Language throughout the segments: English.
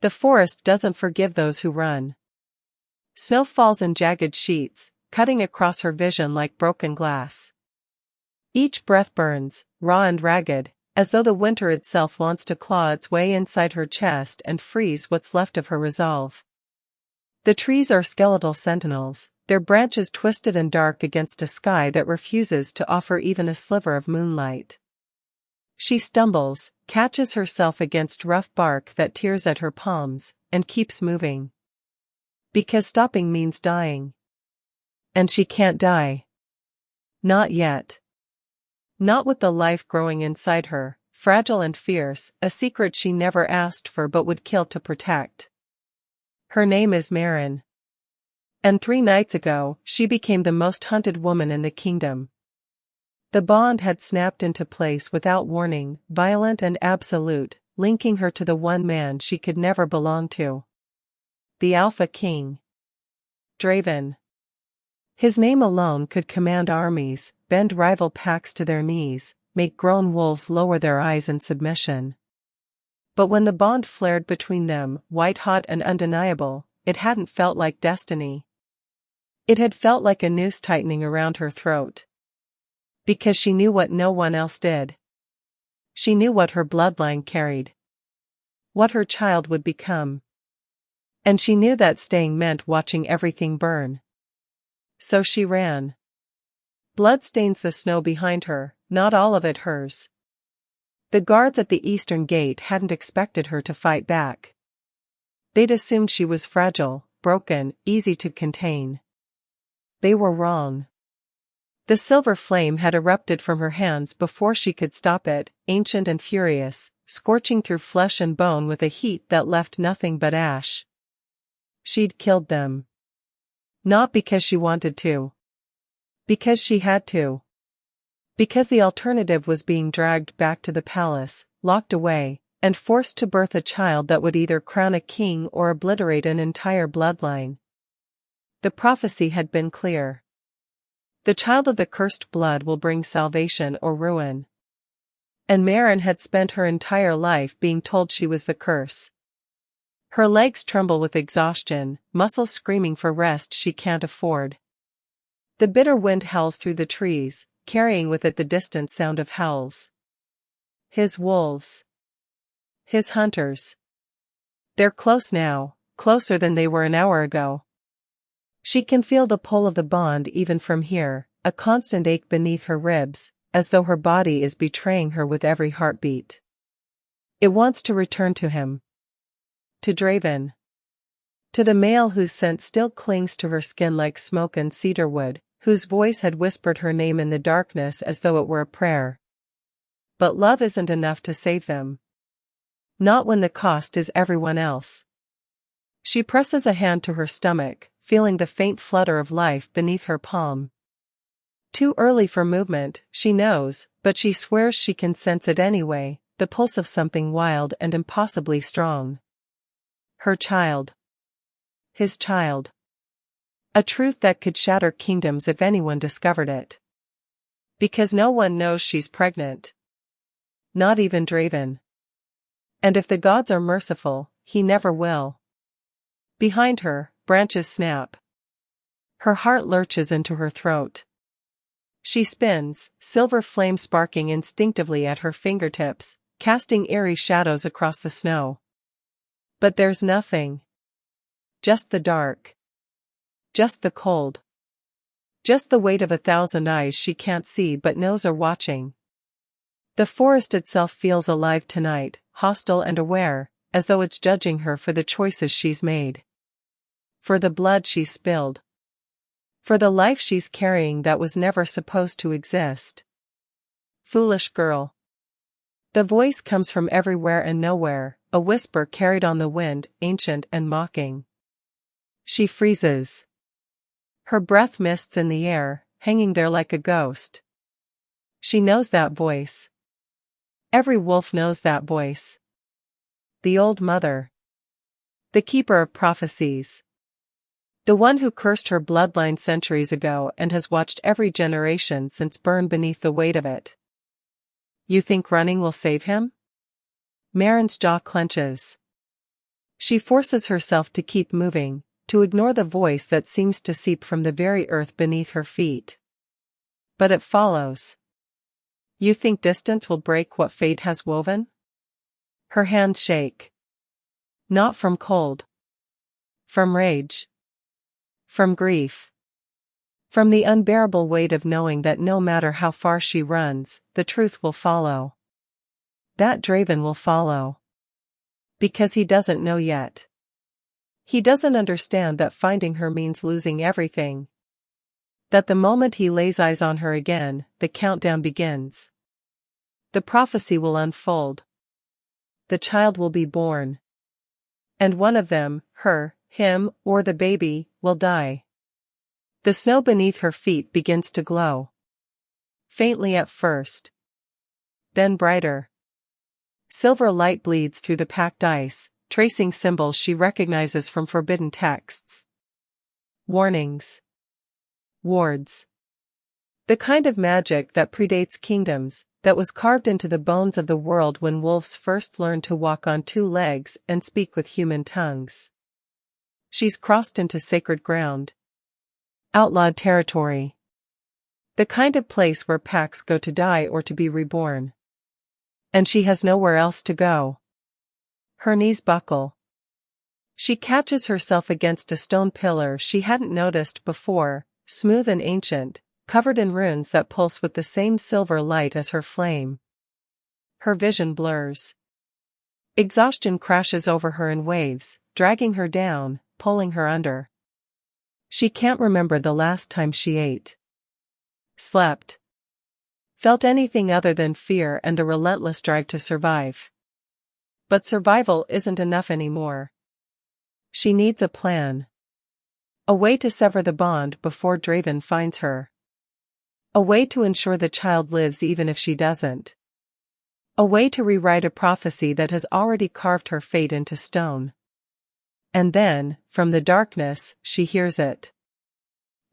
The forest doesn't forgive those who run. Snow falls in jagged sheets, cutting across her vision like broken glass. Each breath burns, raw and ragged, as though the winter itself wants to claw its way inside her chest and freeze what's left of her resolve. The trees are skeletal sentinels, their branches twisted and dark against a sky that refuses to offer even a sliver of moonlight. She stumbles, catches herself against rough bark that tears at her palms, and keeps moving. Because stopping means dying. And she can't die. Not yet. Not with the life growing inside her, fragile and fierce, a secret she never asked for but would kill to protect. Her name is Marin. And 3 nights ago, she became the most hunted woman in the kingdom. The bond had snapped into place without warning, violent and absolute, linking her to the one man she could never belong to. The Alpha King. Draven. His name alone could command armies, bend rival packs to their knees, make grown wolves lower their eyes in submission. But when the bond flared between them, white-hot and undeniable, it hadn't felt like destiny. It had felt like a noose tightening around her throat. Because she knew what no one else did. She knew what her bloodline carried. What her child would become. And she knew that staying meant watching everything burn. So she ran. Blood stains the snow behind her, not all of it hers. The guards at the eastern gate hadn't expected her to fight back. They'd assumed she was fragile, broken, easy to contain. They were wrong. The silver flame had erupted from her hands before she could stop it, ancient and furious, scorching through flesh and bone with a heat that left nothing but ash. She'd killed them. Not because she wanted to. Because she had to. Because the alternative was being dragged back to the palace, locked away, and forced to birth a child that would either crown a king or obliterate an entire bloodline. The prophecy had been clear. The child of the cursed blood will bring salvation or ruin. And Marin had spent her entire life being told she was the curse. Her legs tremble with exhaustion, muscles screaming for rest she can't afford. The bitter wind howls through the trees, carrying with it the distant sound of howls. His wolves. His hunters. They're close now, closer than they were an hour ago. She can feel the pull of the bond even from here, a constant ache beneath her ribs, as though her body is betraying her with every heartbeat. It wants to return to him. To Draven. To the male whose scent still clings to her skin like smoke and cedarwood, whose voice had whispered her name in the darkness as though it were a prayer. But love isn't enough to save them. Not when the cost is everyone else. She presses a hand to her stomach, feeling the faint flutter of life beneath her palm. Too early for movement, she knows, but she swears she can sense it anyway, the pulse of something wild and impossibly strong. Her child. His child. A truth that could shatter kingdoms if anyone discovered it. Because no one knows she's pregnant. Not even Draven. And if the gods are merciful, he never will. Behind her, branches snap. Her heart lurches into her throat. She spins, silver flame sparking instinctively at her fingertips, casting eerie shadows across the snow. But there's nothing. Just the dark. Just the cold. Just the weight of 1,000 eyes she can't see but knows are watching. The forest itself feels alive tonight, hostile and aware, as though it's judging her for the choices she's made. For the blood she's spilled. For the life she's carrying that was never supposed to exist. Foolish girl. The voice comes from everywhere and nowhere, a whisper carried on the wind, ancient and mocking. She freezes. Her breath mists in the air, hanging there like a ghost. She knows that voice. Every wolf knows that voice. The old mother. The keeper of prophecies. The one who cursed her bloodline centuries ago and has watched every generation since burn beneath the weight of it. You think running will save him? Marin's jaw clenches. She forces herself to keep moving, to ignore the voice that seems to seep from the very earth beneath her feet. But it follows. You think distance will break what fate has woven? Her hands shake. Not from cold. From rage. From grief. From the unbearable weight of knowing that no matter how far she runs, the truth will follow. That Draven will follow. Because he doesn't know yet. He doesn't understand that finding her means losing everything. That the moment he lays eyes on her again, the countdown begins. The prophecy will unfold. The child will be born. And one of them, her, him, or the baby, will die. The snow beneath her feet begins to glow. Faintly at first. Then brighter. Silver light bleeds through the packed ice, tracing symbols she recognizes from forbidden texts. Warnings. Wards. The kind of magic that predates kingdoms, that was carved into the bones of the world when wolves first learned to walk on two legs and speak with human tongues. She's crossed into sacred ground. Outlawed territory. The kind of place where packs go to die or to be reborn. And she has nowhere else to go. Her knees buckle. She catches herself against a stone pillar she hadn't noticed before, smooth and ancient, covered in runes that pulse with the same silver light as her flame. Her vision blurs. Exhaustion crashes over her in waves, dragging her down, pulling her under. She can't remember the last time she ate. Slept. Felt anything other than fear and the relentless drive to survive. But survival isn't enough anymore. She needs a plan. A way to sever the bond before Draven finds her. A way to ensure the child lives even if she doesn't. A way to rewrite a prophecy that has already carved her fate into stone. And then, from the darkness, she hears it.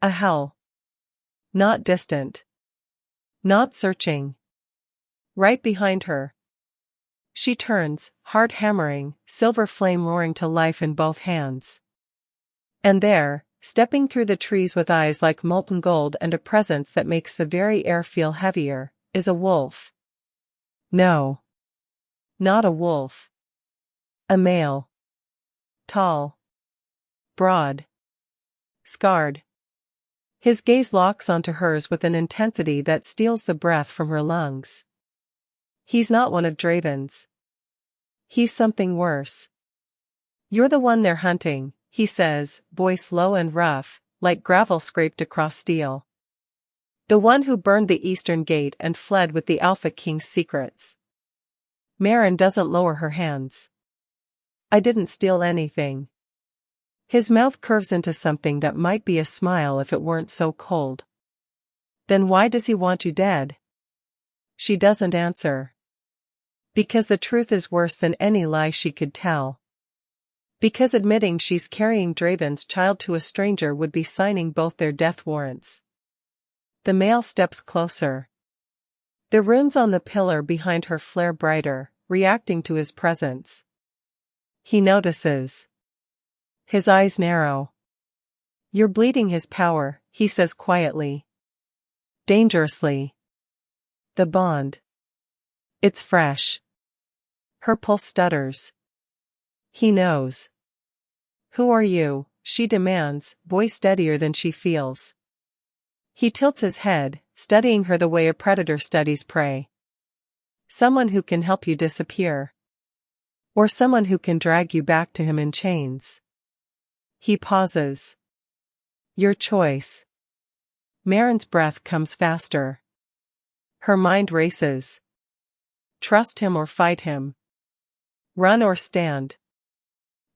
A hell. Not distant. Not searching. Right behind her. She turns, heart hammering, silver flame roaring to life in both hands. And there, stepping through the trees with eyes like molten gold and a presence that makes the very air feel heavier, is a wolf. No. Not a wolf. A male. Tall. Broad. Scarred. His gaze locks onto hers with an intensity that steals the breath from her lungs. He's not one of Draven's. He's something worse. You're the one they're hunting, he says, voice low and rough, like gravel scraped across steel. The one who burned the Eastern Gate and fled with the Alpha King's secrets. Maren doesn't lower her hands. I didn't steal anything. His mouth curves into something that might be a smile if it weren't so cold. Then why does he want you dead? She doesn't answer. Because the truth is worse than any lie she could tell. Because admitting she's carrying Draven's child to a stranger would be signing both their death warrants. The male steps closer. The runes on the pillar behind her flare brighter, reacting to his presence. He notices. His eyes narrow. You're bleeding his power, he says quietly. Dangerously. The bond. It's fresh. Her pulse stutters. He knows. Who are you? She demands, voice steadier than she feels. He tilts his head, studying her the way a predator studies prey. Someone who can help you disappear. Or someone who can drag you back to him in chains. He pauses. Your choice. Maren's breath comes faster. Her mind races. Trust him or fight him. Run or stand.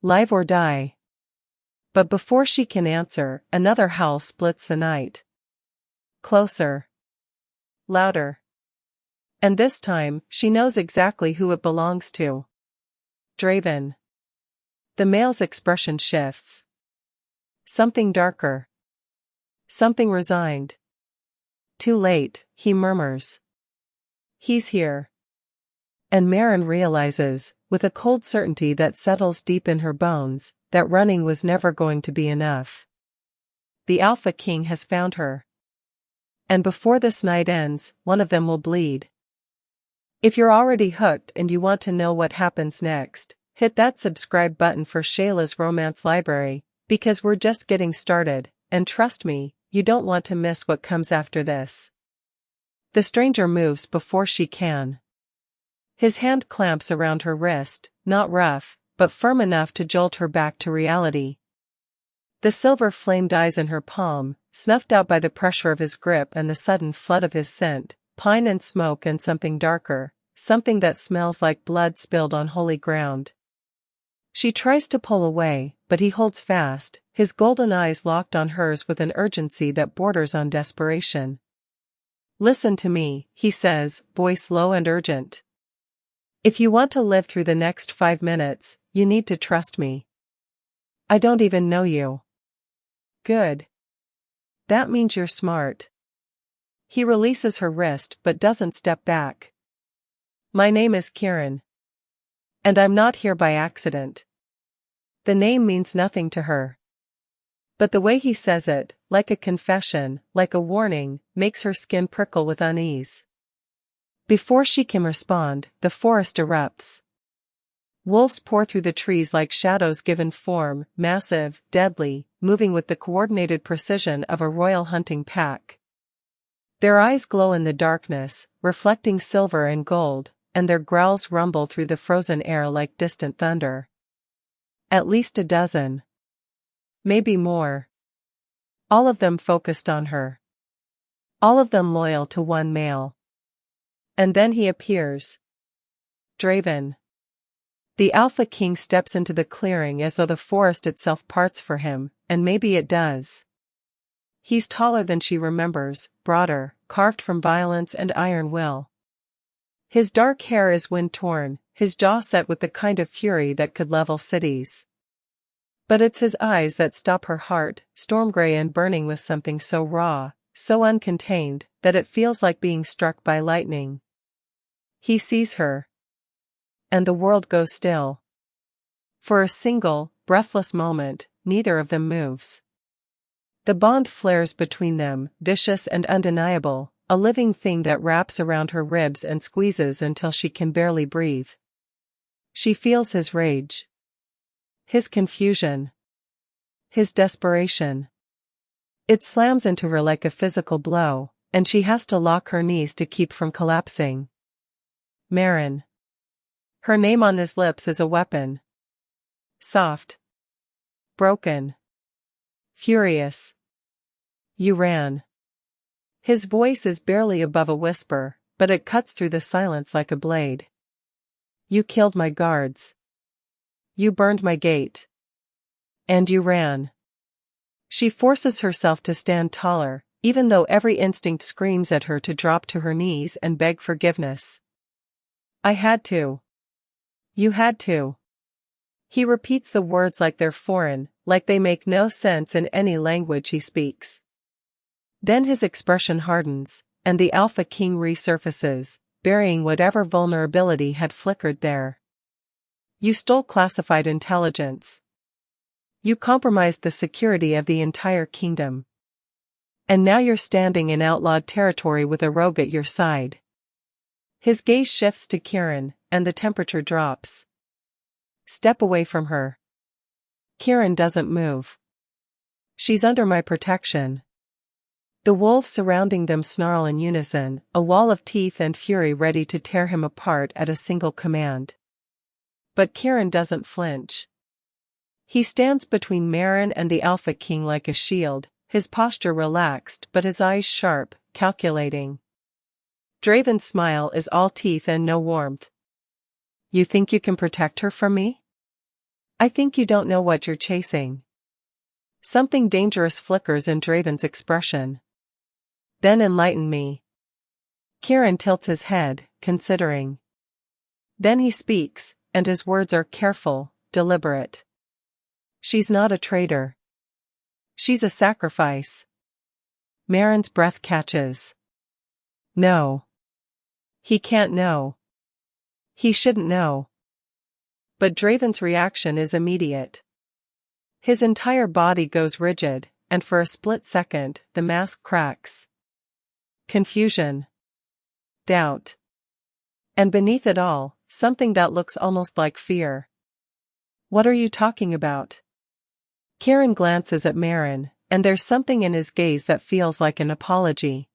Live or die. But before she can answer, another howl splits the night. Closer. Louder. And this time, she knows exactly who it belongs to. Draven. The male's expression shifts. Something darker. Something resigned. Too late, he murmurs. He's here. And Maren realizes, with a cold certainty that settles deep in her bones, that running was never going to be enough. The Alpha King has found her. And before this night ends, one of them will bleed. If you're already hooked and you want to know what happens next, hit that subscribe button for Shayla's Romance Library, because we're just getting started, and trust me, you don't want to miss what comes after this. The stranger moves before she can. His hand clamps around her wrist, not rough, but firm enough to jolt her back to reality. The silver flame dies in her palm, snuffed out by the pressure of his grip and the sudden flood of his scent, pine and smoke and something darker, something that smells like blood spilled on holy ground. She tries to pull away, but he holds fast, his golden eyes locked on hers with an urgency that borders on desperation. "Listen to me," he says, voice low and urgent. "If you want to live through the next 5 minutes, you need to trust me. I don't even know you." "Good. That means you're smart." He releases her wrist but doesn't step back. "My name is Kieran. And I'm not here by accident." The name means nothing to her. But the way he says it, like a confession, like a warning, makes her skin prickle with unease. Before she can respond, the forest erupts. Wolves pour through the trees like shadows given form, massive, deadly, moving with the coordinated precision of a royal hunting pack. Their eyes glow in the darkness, reflecting silver and gold, and their growls rumble through the frozen air like distant thunder. At least a dozen. Maybe more. All of them focused on her. All of them loyal to one male. And then he appears. Draven. The Alpha King steps into the clearing as though the forest itself parts for him, and maybe it does. He's taller than she remembers, broader, carved from violence and iron will. His dark hair is wind-torn, his jaw set with the kind of fury that could level cities. But it's his eyes that stop her heart, storm-gray and burning with something so raw, so uncontained, that it feels like being struck by lightning. He sees her. And the world goes still. For a single, breathless moment, neither of them moves. The bond flares between them, vicious and undeniable, a living thing that wraps around her ribs and squeezes until she can barely breathe. She feels his rage. His confusion. His desperation. It slams into her like a physical blow, and she has to lock her knees to keep from collapsing. Maren. Her name on his lips is a weapon. Soft. Broken. Furious. You ran. His voice is barely above a whisper, but it cuts through the silence like a blade. You killed my guards. You burned my gate. And you ran. She forces herself to stand taller, even though every instinct screams at her to drop to her knees and beg forgiveness. I had to. You had to. He repeats the words like they're foreign, like they make no sense in any language he speaks. Then his expression hardens, and the Alpha King resurfaces, burying whatever vulnerability had flickered there. You stole classified intelligence. You compromised the security of the entire kingdom. And now you're standing in outlawed territory with a rogue at your side. His gaze shifts to Kieran, and the temperature drops. Step away from her. Kieran doesn't move. She's under my protection. The wolves surrounding them snarl in unison, a wall of teeth and fury ready to tear him apart at a single command. But Kieran doesn't flinch. He stands between Maren and the Alpha King like a shield, his posture relaxed but his eyes sharp, calculating. Draven's smile is all teeth and no warmth. You think you can protect her from me? I think you don't know what you're chasing. Something dangerous flickers in Draven's expression. Then enlighten me. Kieran tilts his head, considering. Then he speaks, and his words are careful, deliberate. She's not a traitor. She's a sacrifice. Maren's breath catches. No. He can't know. He shouldn't know. But Draven's reaction is immediate. His entire body goes rigid, and for a split second, the mask cracks. Confusion. Doubt. And beneath it all, something that looks almost like fear. What are you talking about? Kieran glances at Marin, and there's something in his gaze that feels like an apology.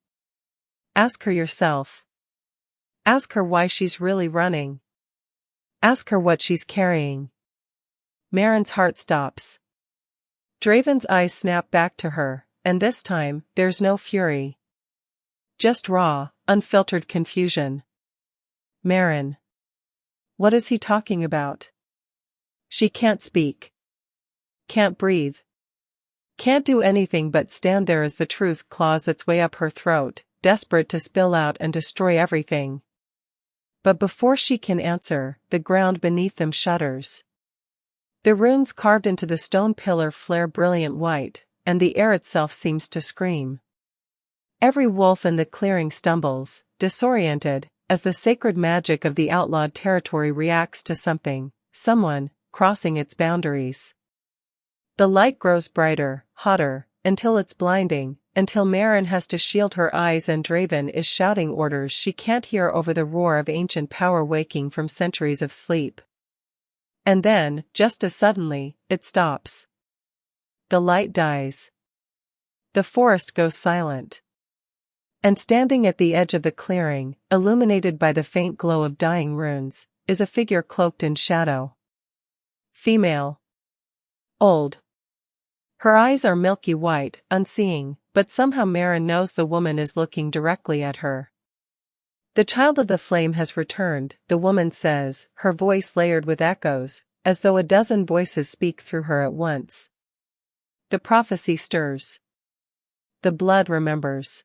Ask her yourself. Ask her why she's really running. Ask her what she's carrying. Marin's heart stops. Draven's eyes snap back to her, and this time, there's no fury. Just raw, unfiltered confusion. Marin. What is he talking about? She can't speak. Can't breathe. Can't do anything but stand there as the truth claws its way up her throat, desperate to spill out and destroy everything. But before she can answer, the ground beneath them shudders. The runes carved into the stone pillar flare brilliant white, and the air itself seems to scream. Every wolf in the clearing stumbles, disoriented, as the sacred magic of the outlawed territory reacts to something, someone, crossing its boundaries. The light grows brighter, hotter, until it's blinding, until Marin has to shield her eyes and Draven is shouting orders she can't hear over the roar of ancient power waking from centuries of sleep. And then, just as suddenly, it stops. The light dies. The forest goes silent. And standing at the edge of the clearing, illuminated by the faint glow of dying runes, is a figure cloaked in shadow. Female. Old. Her eyes are milky white, unseeing, but somehow Marin knows the woman is looking directly at her. The child of the flame has returned, the woman says, her voice layered with echoes, as though a dozen voices speak through her at once. The prophecy stirs. The blood remembers.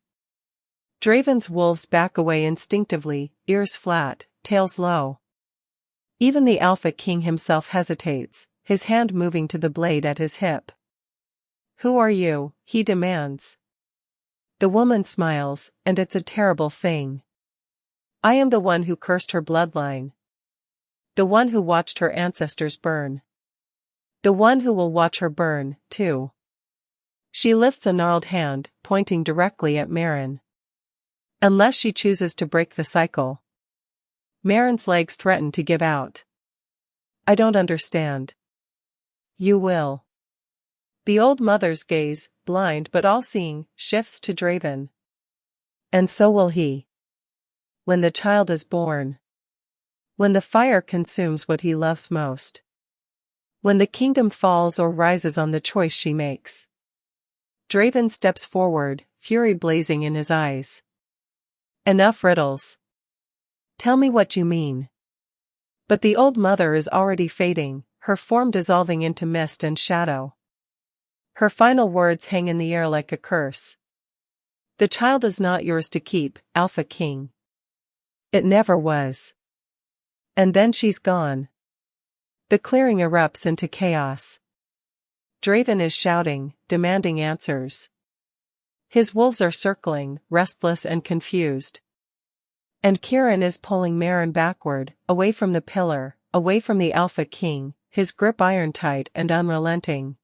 Draven's wolves back away instinctively, ears flat, tails low. Even the Alpha King himself hesitates, his hand moving to the blade at his hip. Who are you? He demands. The woman smiles, and it's a terrible thing. I am the one who cursed her bloodline. The one who watched her ancestors burn. The one who will watch her burn, too. She lifts a gnarled hand, pointing directly at Marin. Unless she chooses to break the cycle. Marin's legs threaten to give out. I don't understand. You will. The old mother's gaze, blind but all-seeing, shifts to Draven. And so will he. When the child is born. When the fire consumes what he loves most. When the kingdom falls or rises on the choice she makes. Draven steps forward, fury blazing in his eyes. Enough riddles. Tell me what you mean. But the old mother is already fading, her form dissolving into mist and shadow. Her final words hang in the air like a curse. The child is not yours to keep, Alpha King. It never was. And then she's gone. The clearing erupts into chaos. Draven is shouting, demanding answers. His wolves are circling, restless and confused. And Kieran is pulling Marin backward, away from the pillar, away from the Alpha King, his grip iron-tight and unrelenting.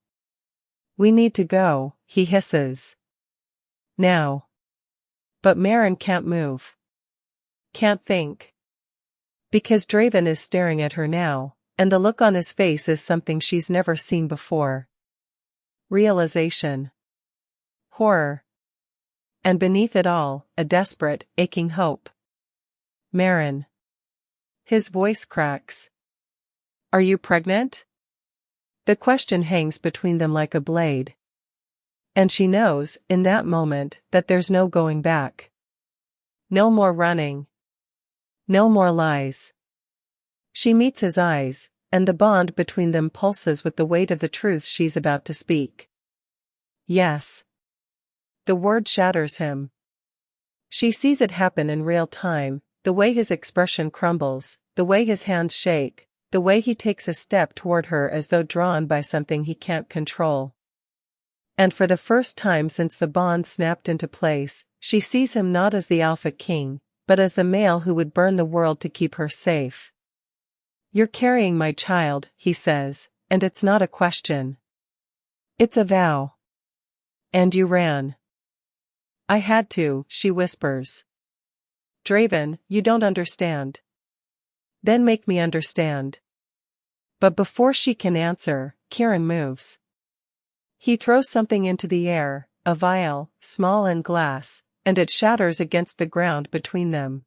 We need to go, he hisses. Now. But Marin can't move. Can't think. Because Draven is staring at her now, and the look on his face is something she's never seen before. Realization. Horror. And beneath it all, a desperate, aching hope. Marin. His voice cracks. Are you pregnant? The question hangs between them like a blade. And she knows, in that moment, that there's no going back. No more running. No more lies. She meets his eyes, and the bond between them pulses with the weight of the truth she's about to speak. Yes. The word shatters him. She sees it happen in real time, the way his expression crumbles, the way his hands shake, the way he takes a step toward her as though drawn by something he can't control. And for the first time since the bond snapped into place, she sees him not as the Alpha King, but as the male who would burn the world to keep her safe, You're carrying my child, he says, and it's not a question. It's a vow. And you ran. I had to, she whispers. Draven, you don't understand. Then make me understand. But before she can answer, Kieran moves. He throws something into the air, a vial, small and glass, and it shatters against the ground between them.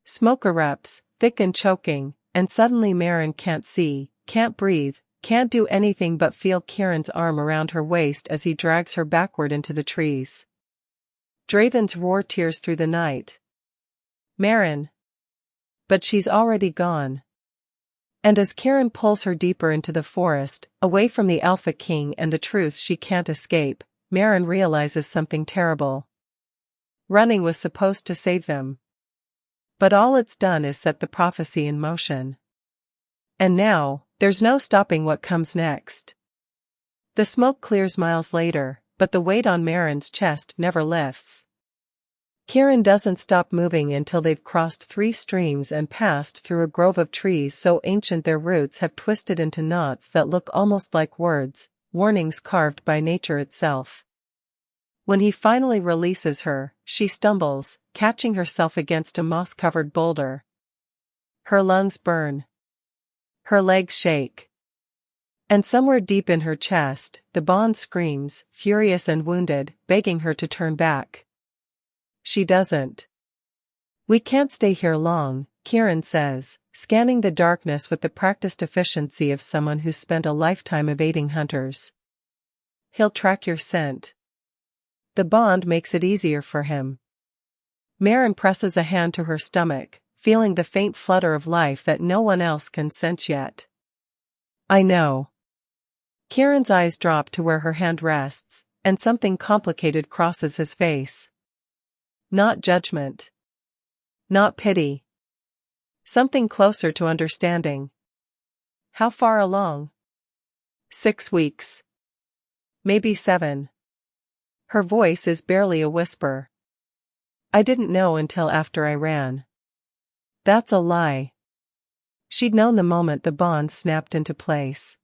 Smoke erupts, thick and choking, and suddenly Maren can't see, can't breathe, can't do anything but feel Kieran's arm around her waist as he drags her backward into the trees. Draven's roar tears through the night. Maren. But she's already gone. And as Kieran pulls her deeper into the forest, away from the Alpha King and the truth she can't escape, Maren realizes something terrible. Running was supposed to save them. But all it's done is set the prophecy in motion. And now, there's no stopping what comes next. The smoke clears miles later, but the weight on Maren's chest never lifts. Kieran doesn't stop moving until they've crossed 3 streams and passed through a grove of trees so ancient their roots have twisted into knots that look almost like words, warnings carved by nature itself. When he finally releases her, she stumbles, catching herself against a moss-covered boulder. Her lungs burn. Her legs shake. And somewhere deep in her chest, the bond screams, furious and wounded, begging her to turn back. She doesn't. We can't stay here long, Kieran says, scanning the darkness with the practiced efficiency of someone who's spent a lifetime evading hunters. He'll track your scent. The bond makes it easier for him. Maren presses a hand to her stomach, feeling the faint flutter of life that no one else can sense yet. I know. Kieran's eyes drop to where her hand rests, and something complicated crosses his face. Not judgment. Not pity. Something closer to understanding. How far along? 6 weeks. Maybe 7. Her voice is barely a whisper. I didn't know until after I ran. That's a lie. She'd known the moment the bond snapped into place.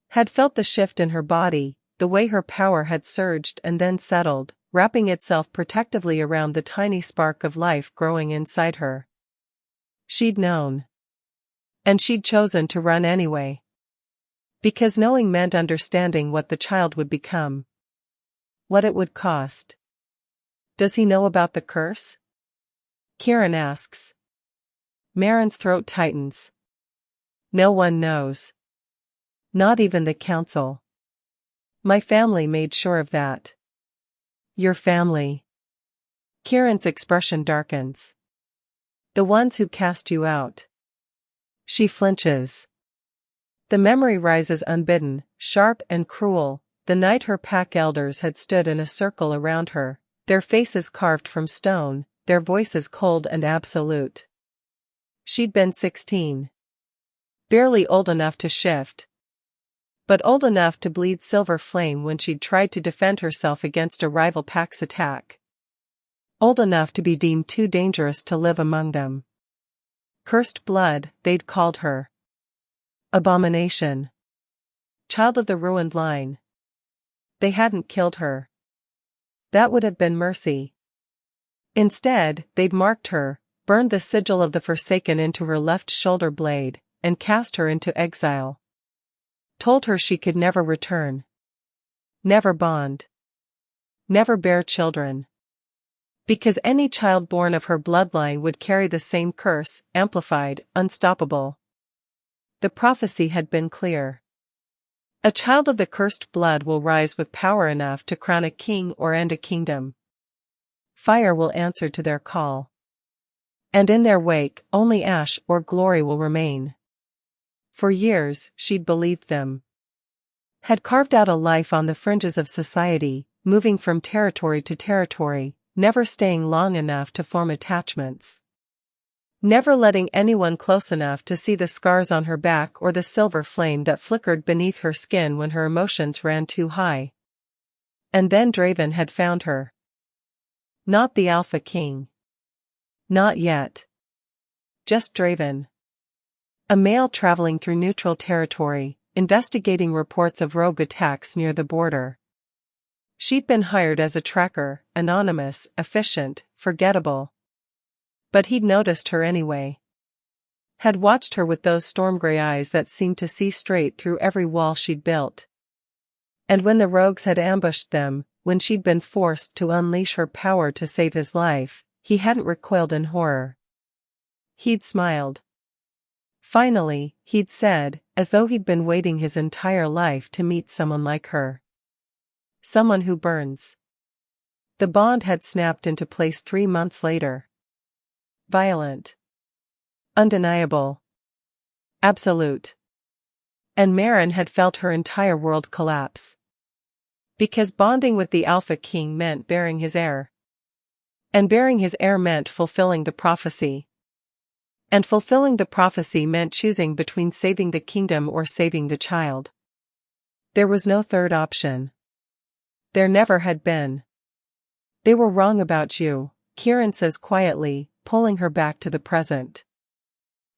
Had felt the shift in her body, the way her power had surged and then settled, wrapping itself protectively around the tiny spark of life growing inside her. She'd known. And she'd chosen to run anyway. Because knowing meant understanding what the child would become. What it would cost. Does he know about the curse? Kieran asks. Maren's throat tightens. No one knows. Not even the council. My family made sure of that. Your family. Kieran's expression darkens. The ones who cast you out. She flinches. The memory rises unbidden, sharp and cruel, the night her pack elders had stood in a circle around her, their faces carved from stone, their voices cold and absolute. She'd been 16. Barely old enough to shift. But old enough to bleed silver flame when she'd tried to defend herself against a rival pack's attack. Old enough to be deemed too dangerous to live among them. Cursed blood, they'd called her. Abomination. Child of the ruined line. They hadn't killed her. That would have been mercy. Instead, they'd marked her, burned the sigil of the Forsaken into her left shoulder blade, and cast her into exile. Told her she could never return. Never bond. Never bear children. Because any child born of her bloodline would carry the same curse, amplified, unstoppable. The prophecy had been clear. A child of the cursed blood will rise with power enough to crown a king or end a kingdom. Fire will answer to their call. And in their wake, only ash or glory will remain. For years, she'd believed them. Had carved out a life on the fringes of society, moving from territory to territory, never staying long enough to form attachments. Never letting anyone close enough to see the scars on her back or the silver flame that flickered beneath her skin when her emotions ran too high. And then Draven had found her. Not the Alpha King. Not yet. Just Draven. A male traveling through neutral territory, investigating reports of rogue attacks near the border. She'd been hired as a tracker, anonymous, efficient, forgettable. But he'd noticed her anyway. Had watched her with those storm-gray eyes that seemed to see straight through every wall she'd built. And when the rogues had ambushed them, when she'd been forced to unleash her power to save his life, he hadn't recoiled in horror. He'd smiled. Finally, he'd said, as though he'd been waiting his entire life to meet someone like her. Someone who burns. The bond had snapped into place 3 months later. Violent. Undeniable. Absolute. And Maren had felt her entire world collapse. Because bonding with the Alpha King meant bearing his heir. And bearing his heir meant fulfilling the prophecy. And fulfilling the prophecy meant choosing between saving the kingdom or saving the child. There was no third option. There never had been. They were wrong about you, Kieran says quietly, pulling her back to the present.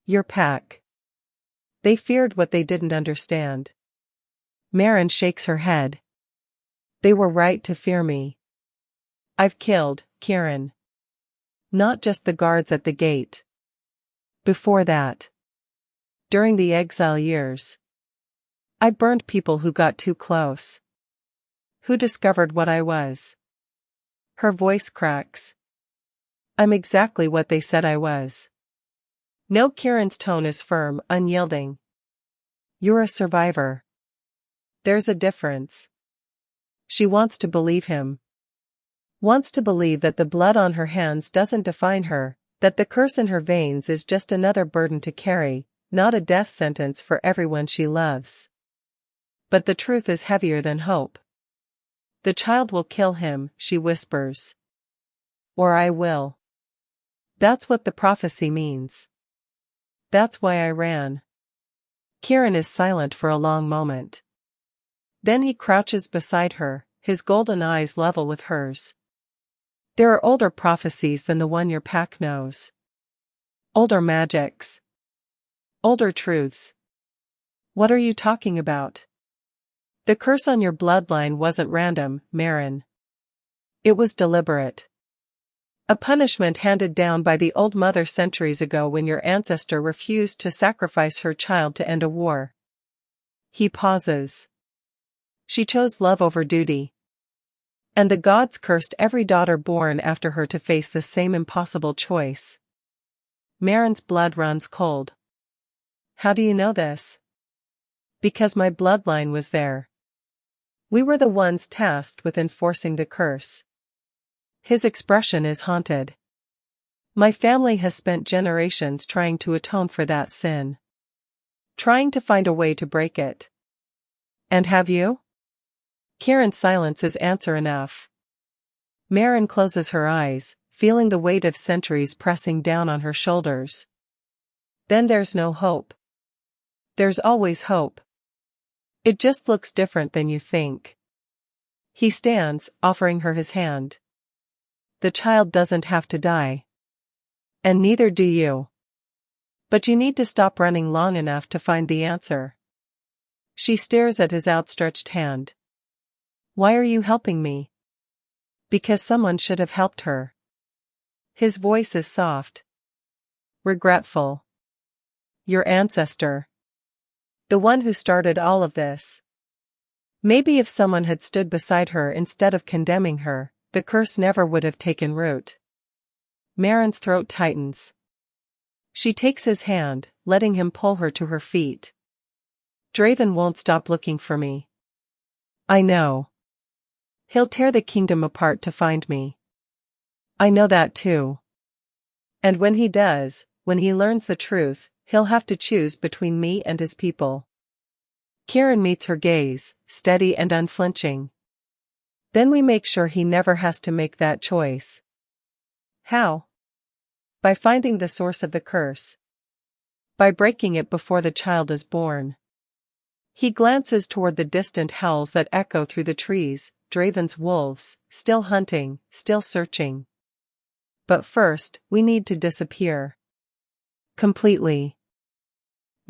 Your pack. They feared what they didn't understand. Maren shakes her head. They were right to fear me. I've killed, Kieran. Not just the guards at the gate. Before that. During the exile years. I burned people who got too close. Who discovered what I was. Her voice cracks. I'm exactly what they said I was. No, Kieran's tone is firm, unyielding. You're a survivor. There's a difference. She wants to believe him. Wants to believe that the blood on her hands doesn't define her, that the curse in her veins is just another burden to carry, not a death sentence for everyone she loves. But the truth is heavier than hope. The child will kill him, she whispers. Or I will. That's what the prophecy means. That's why I ran. Kieran is silent for a long moment. Then he crouches beside her, his golden eyes level with hers. There are older prophecies than the one your pack knows. Older magics. Older truths. What are you talking about? The curse on your bloodline wasn't random, Maren. It was deliberate. A punishment handed down by the Old Mother centuries ago when your ancestor refused to sacrifice her child to end a war. He pauses. She chose love over duty. And the gods cursed every daughter born after her to face the same impossible choice. Maren's blood runs cold. How do you know this? Because my bloodline was there. We were the ones tasked with enforcing the curse. His expression is haunted. My family has spent generations trying to atone for that sin. Trying to find a way to break it. And have you? Kieran's silence is answer enough. Maren closes her eyes, feeling the weight of centuries pressing down on her shoulders. Then there's no hope. There's always hope. It just looks different than you think. He stands, offering her his hand. The child doesn't have to die. And neither do you. But you need to stop running long enough to find the answer. She stares at his outstretched hand. Why are you helping me? Because someone should have helped her. His voice is soft. Regretful. Your ancestor. The one who started all of this. Maybe if someone had stood beside her instead of condemning her, the curse never would have taken root. Maren's throat tightens. She takes his hand, letting him pull her to her feet. Draven won't stop looking for me. I know. He'll tear the kingdom apart to find me. I know that too. And when he does, when he learns the truth, he'll have to choose between me and his people. Kieran meets her gaze, steady and unflinching. Then we make sure he never has to make that choice. How? By finding the source of the curse. By breaking it before the child is born. He glances toward the distant howls that echo through the trees, Draven's wolves, still hunting, still searching. But first, we need to disappear. Completely.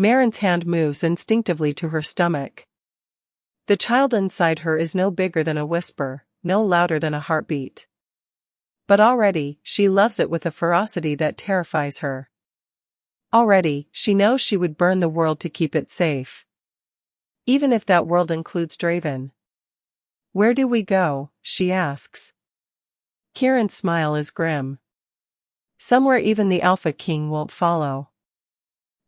Marin's hand moves instinctively to her stomach. The child inside her is no bigger than a whisper, no louder than a heartbeat. But already, she loves it with a ferocity that terrifies her. Already, she knows she would burn the world to keep it safe. Even if that world includes Draven. Where do we go? She asks. Kieran's smile is grim. Somewhere even the Alpha King won't follow.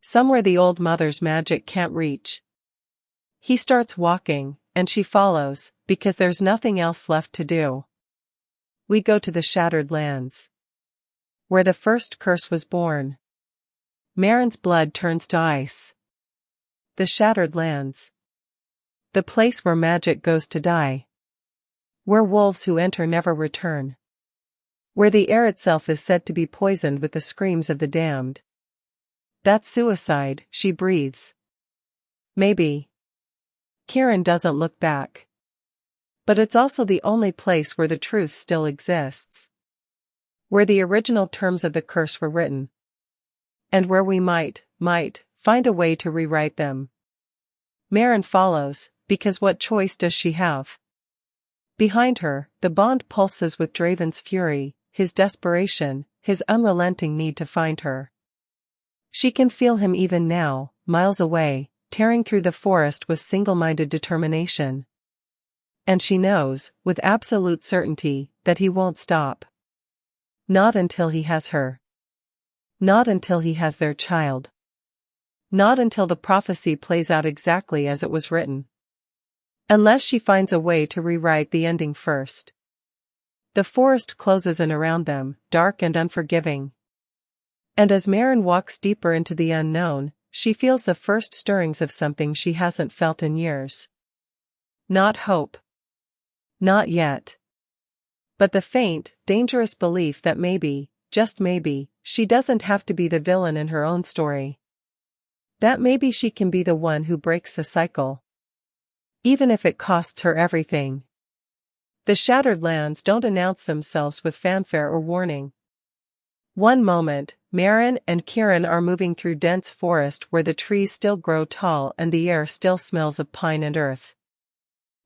Somewhere the old mother's magic can't reach. He starts walking, and she follows, because there's nothing else left to do. We go to the Shattered Lands. Where the first curse was born. Marin's blood turns to ice. The Shattered Lands. The place where magic goes to die. Where wolves who enter never return. Where the air itself is said to be poisoned with the screams of the damned. That's suicide, she breathes. Maybe. Kieran doesn't look back. But it's also the only place where the truth still exists. Where the original terms of the curse were written. And where we might find a way to rewrite them. Marin follows, because what choice does she have? Behind her, the bond pulses with Draven's fury, his desperation, his unrelenting need to find her. She can feel him even now, miles away, tearing through the forest with single-minded determination. And she knows, with absolute certainty, that he won't stop. Not until he has her. Not until he has their child. Not until the prophecy plays out exactly as it was written. Unless she finds a way to rewrite the ending first. The forest closes in around them, dark and unforgiving. And as Marin walks deeper into the unknown, she feels the first stirrings of something she hasn't felt in years. Not hope. Not yet. But the faint, dangerous belief that maybe, just maybe, she doesn't have to be the villain in her own story. That maybe she can be the one who breaks the cycle. Even if it costs her everything. The Shattered Lands don't announce themselves with fanfare or warning. One moment, Marin and Kieran are moving through dense forest where the trees still grow tall and the air still smells of pine and earth.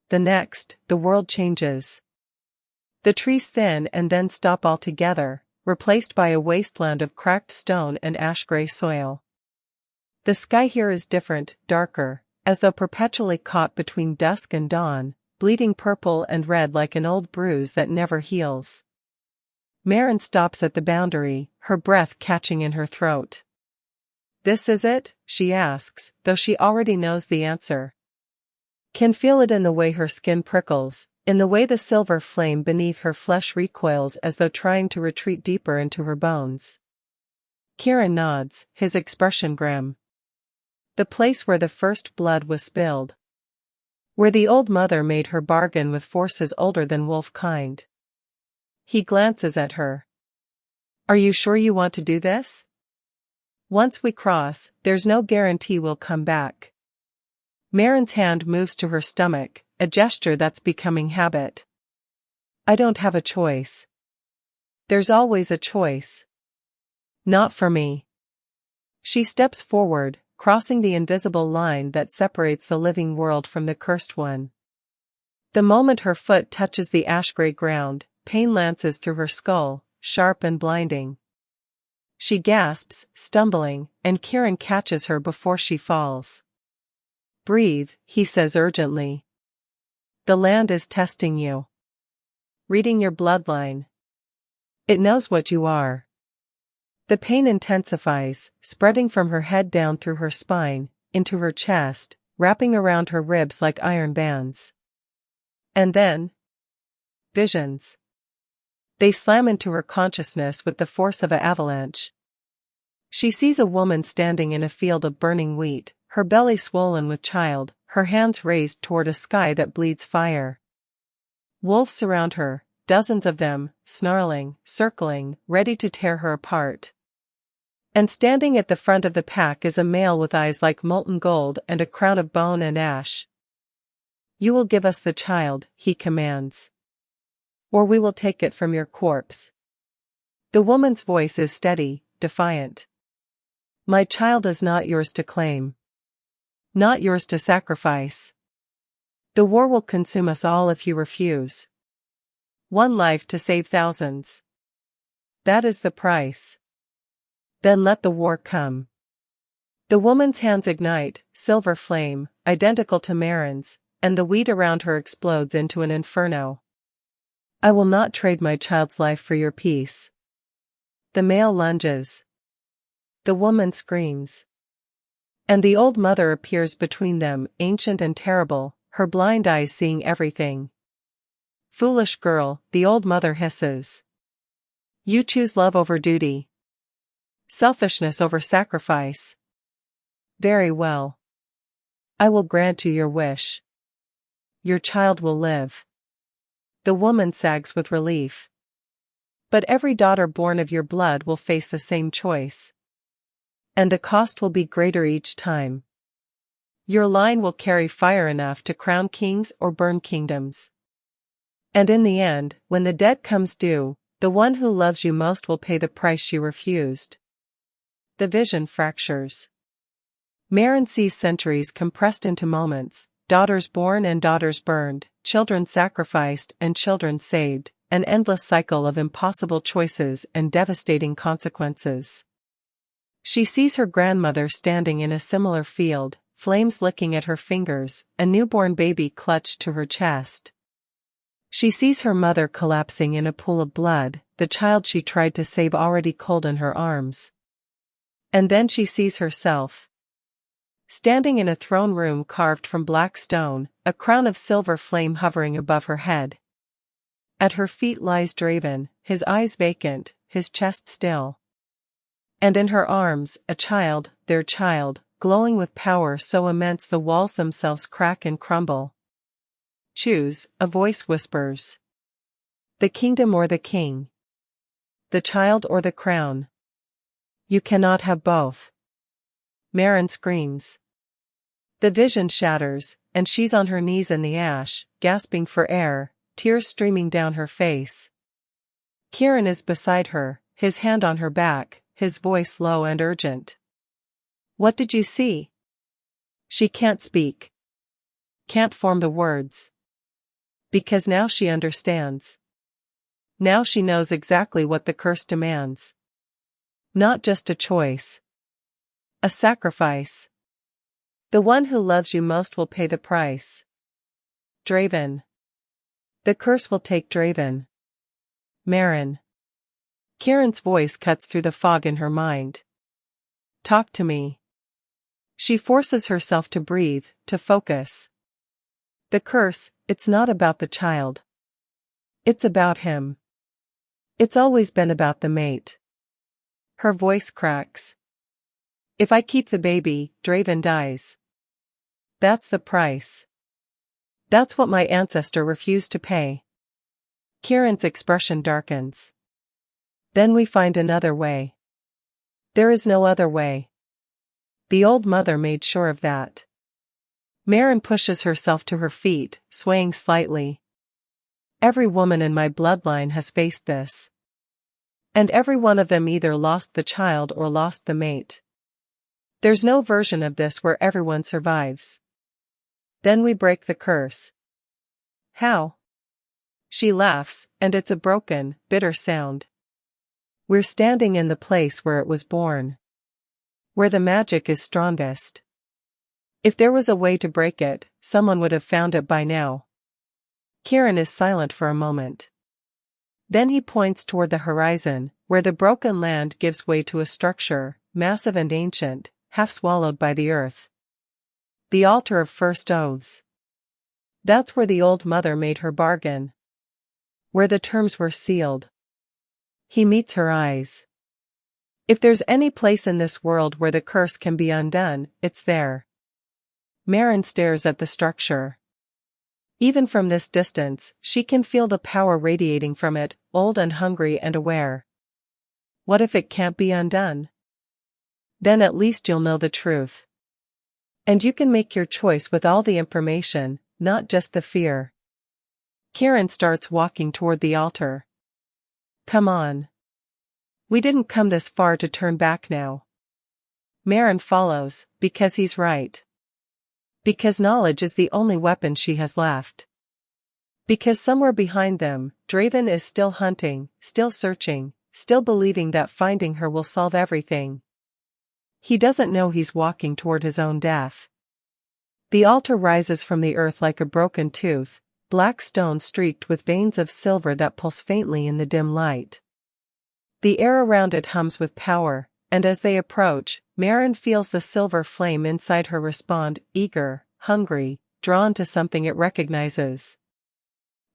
The next, the world changes. The trees thin and then stop altogether, replaced by a wasteland of cracked stone and ash-gray soil. The sky here is different, darker, as though perpetually caught between dusk and dawn, bleeding purple and red like an old bruise that never heals. Marin stops at the boundary, her breath catching in her throat. This is it? She asks, though she already knows the answer. Can feel it in the way her skin prickles, in the way the silver flame beneath her flesh recoils as though trying to retreat deeper into her bones. Kieran nods, his expression grim. The place where the first blood was spilled. Where the old mother made her bargain with forces older than wolf kind. He glances at her. Are you sure you want to do this? Once we cross, there's no guarantee we'll come back. Marin's hand moves to her stomach, a gesture that's becoming habit. I don't have a choice. There's always a choice. Not for me. She steps forward, crossing the invisible line that separates the living world from the cursed one. The moment her foot touches the ash-gray ground, pain lances through her skull, sharp and blinding. She gasps, stumbling, and Kieran catches her before she falls. Breathe, he says urgently. The land is testing you. Reading your bloodline. It knows what you are. The pain intensifies, spreading from her head down through her spine, into her chest, wrapping around her ribs like iron bands. And then, visions. They slam into her consciousness with the force of an avalanche. She sees a woman standing in a field of burning wheat, her belly swollen with child, her hands raised toward a sky that bleeds fire. Wolves surround her, dozens of them, snarling, circling, ready to tear her apart. And standing at the front of the pack is a male with eyes like molten gold and a crown of bone and ash. You will give us the child, he commands. Or we will take it from your corpse. The woman's voice is steady, defiant. My child is not yours to claim. not yours to sacrifice. The war will consume us all if you refuse. One life to save thousands. That is the price. Then let the war come. The woman's hands ignite, silver flame, identical to Marin's, and the wheat around her explodes into an inferno. I will not trade my child's life for your peace. The male lunges. The woman screams. And the old mother appears between them, ancient and terrible, her blind eyes seeing everything. Foolish girl, the old mother hisses. You choose love over duty. Selfishness over sacrifice. Very well. I will grant you your wish. Your child will live. The woman sags with relief. But every daughter born of your blood will face the same choice. And the cost will be greater each time. Your line will carry fire enough to crown kings or burn kingdoms. And in the end, when the debt comes due, the one who loves you most will pay the price she refused. The vision fractures. Marin sees centuries compressed into moments, daughters born and daughters burned, children sacrificed and children saved, an endless cycle of impossible choices and devastating consequences. She sees her grandmother standing in a similar field, flames licking at her fingers, a newborn baby clutched to her chest. She sees her mother collapsing in a pool of blood, the child she tried to save already cold in her arms. And then she sees herself. Standing in a throne room carved from black stone, a crown of silver flame hovering above her head. At her feet lies Draven, his eyes vacant, his chest still. And in her arms, a child, their child, glowing with power so immense the walls themselves crack and crumble. Choose, a voice whispers. The kingdom or the king. The child or the crown. You cannot have both. Marin screams. The vision shatters, and she's on her knees in the ash, gasping for air, tears streaming down her face. Kieran is beside her, his hand on her back, his voice low and urgent. What did you see? She can't speak. Can't form the words. Because now she understands. Now she knows exactly what the curse demands. Not just a choice. A sacrifice. The one who loves you most will pay the price. Draven. The curse will take Draven. Marin. Kieran's voice cuts through the fog in her mind. Talk to me. She forces herself to breathe, to focus. The curse, it's not about the child. It's about him. It's always been about the mate. Her voice cracks. If I keep the baby, Draven dies. That's the price. That's what my ancestor refused to pay. Kieran's expression darkens. Then we find another way. There is no other way. The old mother made sure of that. Marin pushes herself to her feet, swaying slightly. Every woman in my bloodline has faced this. And every one of them either lost the child or lost the mate. There's no version of this where everyone survives. Then we break the curse. How? She laughs, and it's a broken, bitter sound. We're standing in the place where it was born. Where the magic is strongest. If there was a way to break it, someone would have found it by now. Kieran is silent for a moment. Then he points toward the horizon, where the broken land gives way to a structure, massive and ancient, half swallowed by the earth. The altar of first oaths. That's where the old mother made her bargain. Where the terms were sealed. He meets her eyes. If there's any place in this world where the curse can be undone, it's there. Marin stares at the structure. Even from this distance, she can feel the power radiating from it, old and hungry and aware. What if it can't be undone? Then at least you'll know the truth. And you can make your choice with all the information, not just the fear. Kieran starts walking toward the altar. Come on. We didn't come this far to turn back now. Marin follows, because he's right. Because knowledge is the only weapon she has left. Because somewhere behind them, Draven is still hunting, still searching, still believing that finding her will solve everything. He doesn't know he's walking toward his own death. The altar rises from the earth like a broken tooth, black stone streaked with veins of silver that pulse faintly in the dim light. The air around it hums with power, and as they approach, Maren feels the silver flame inside her respond, eager, hungry, drawn to something it recognizes.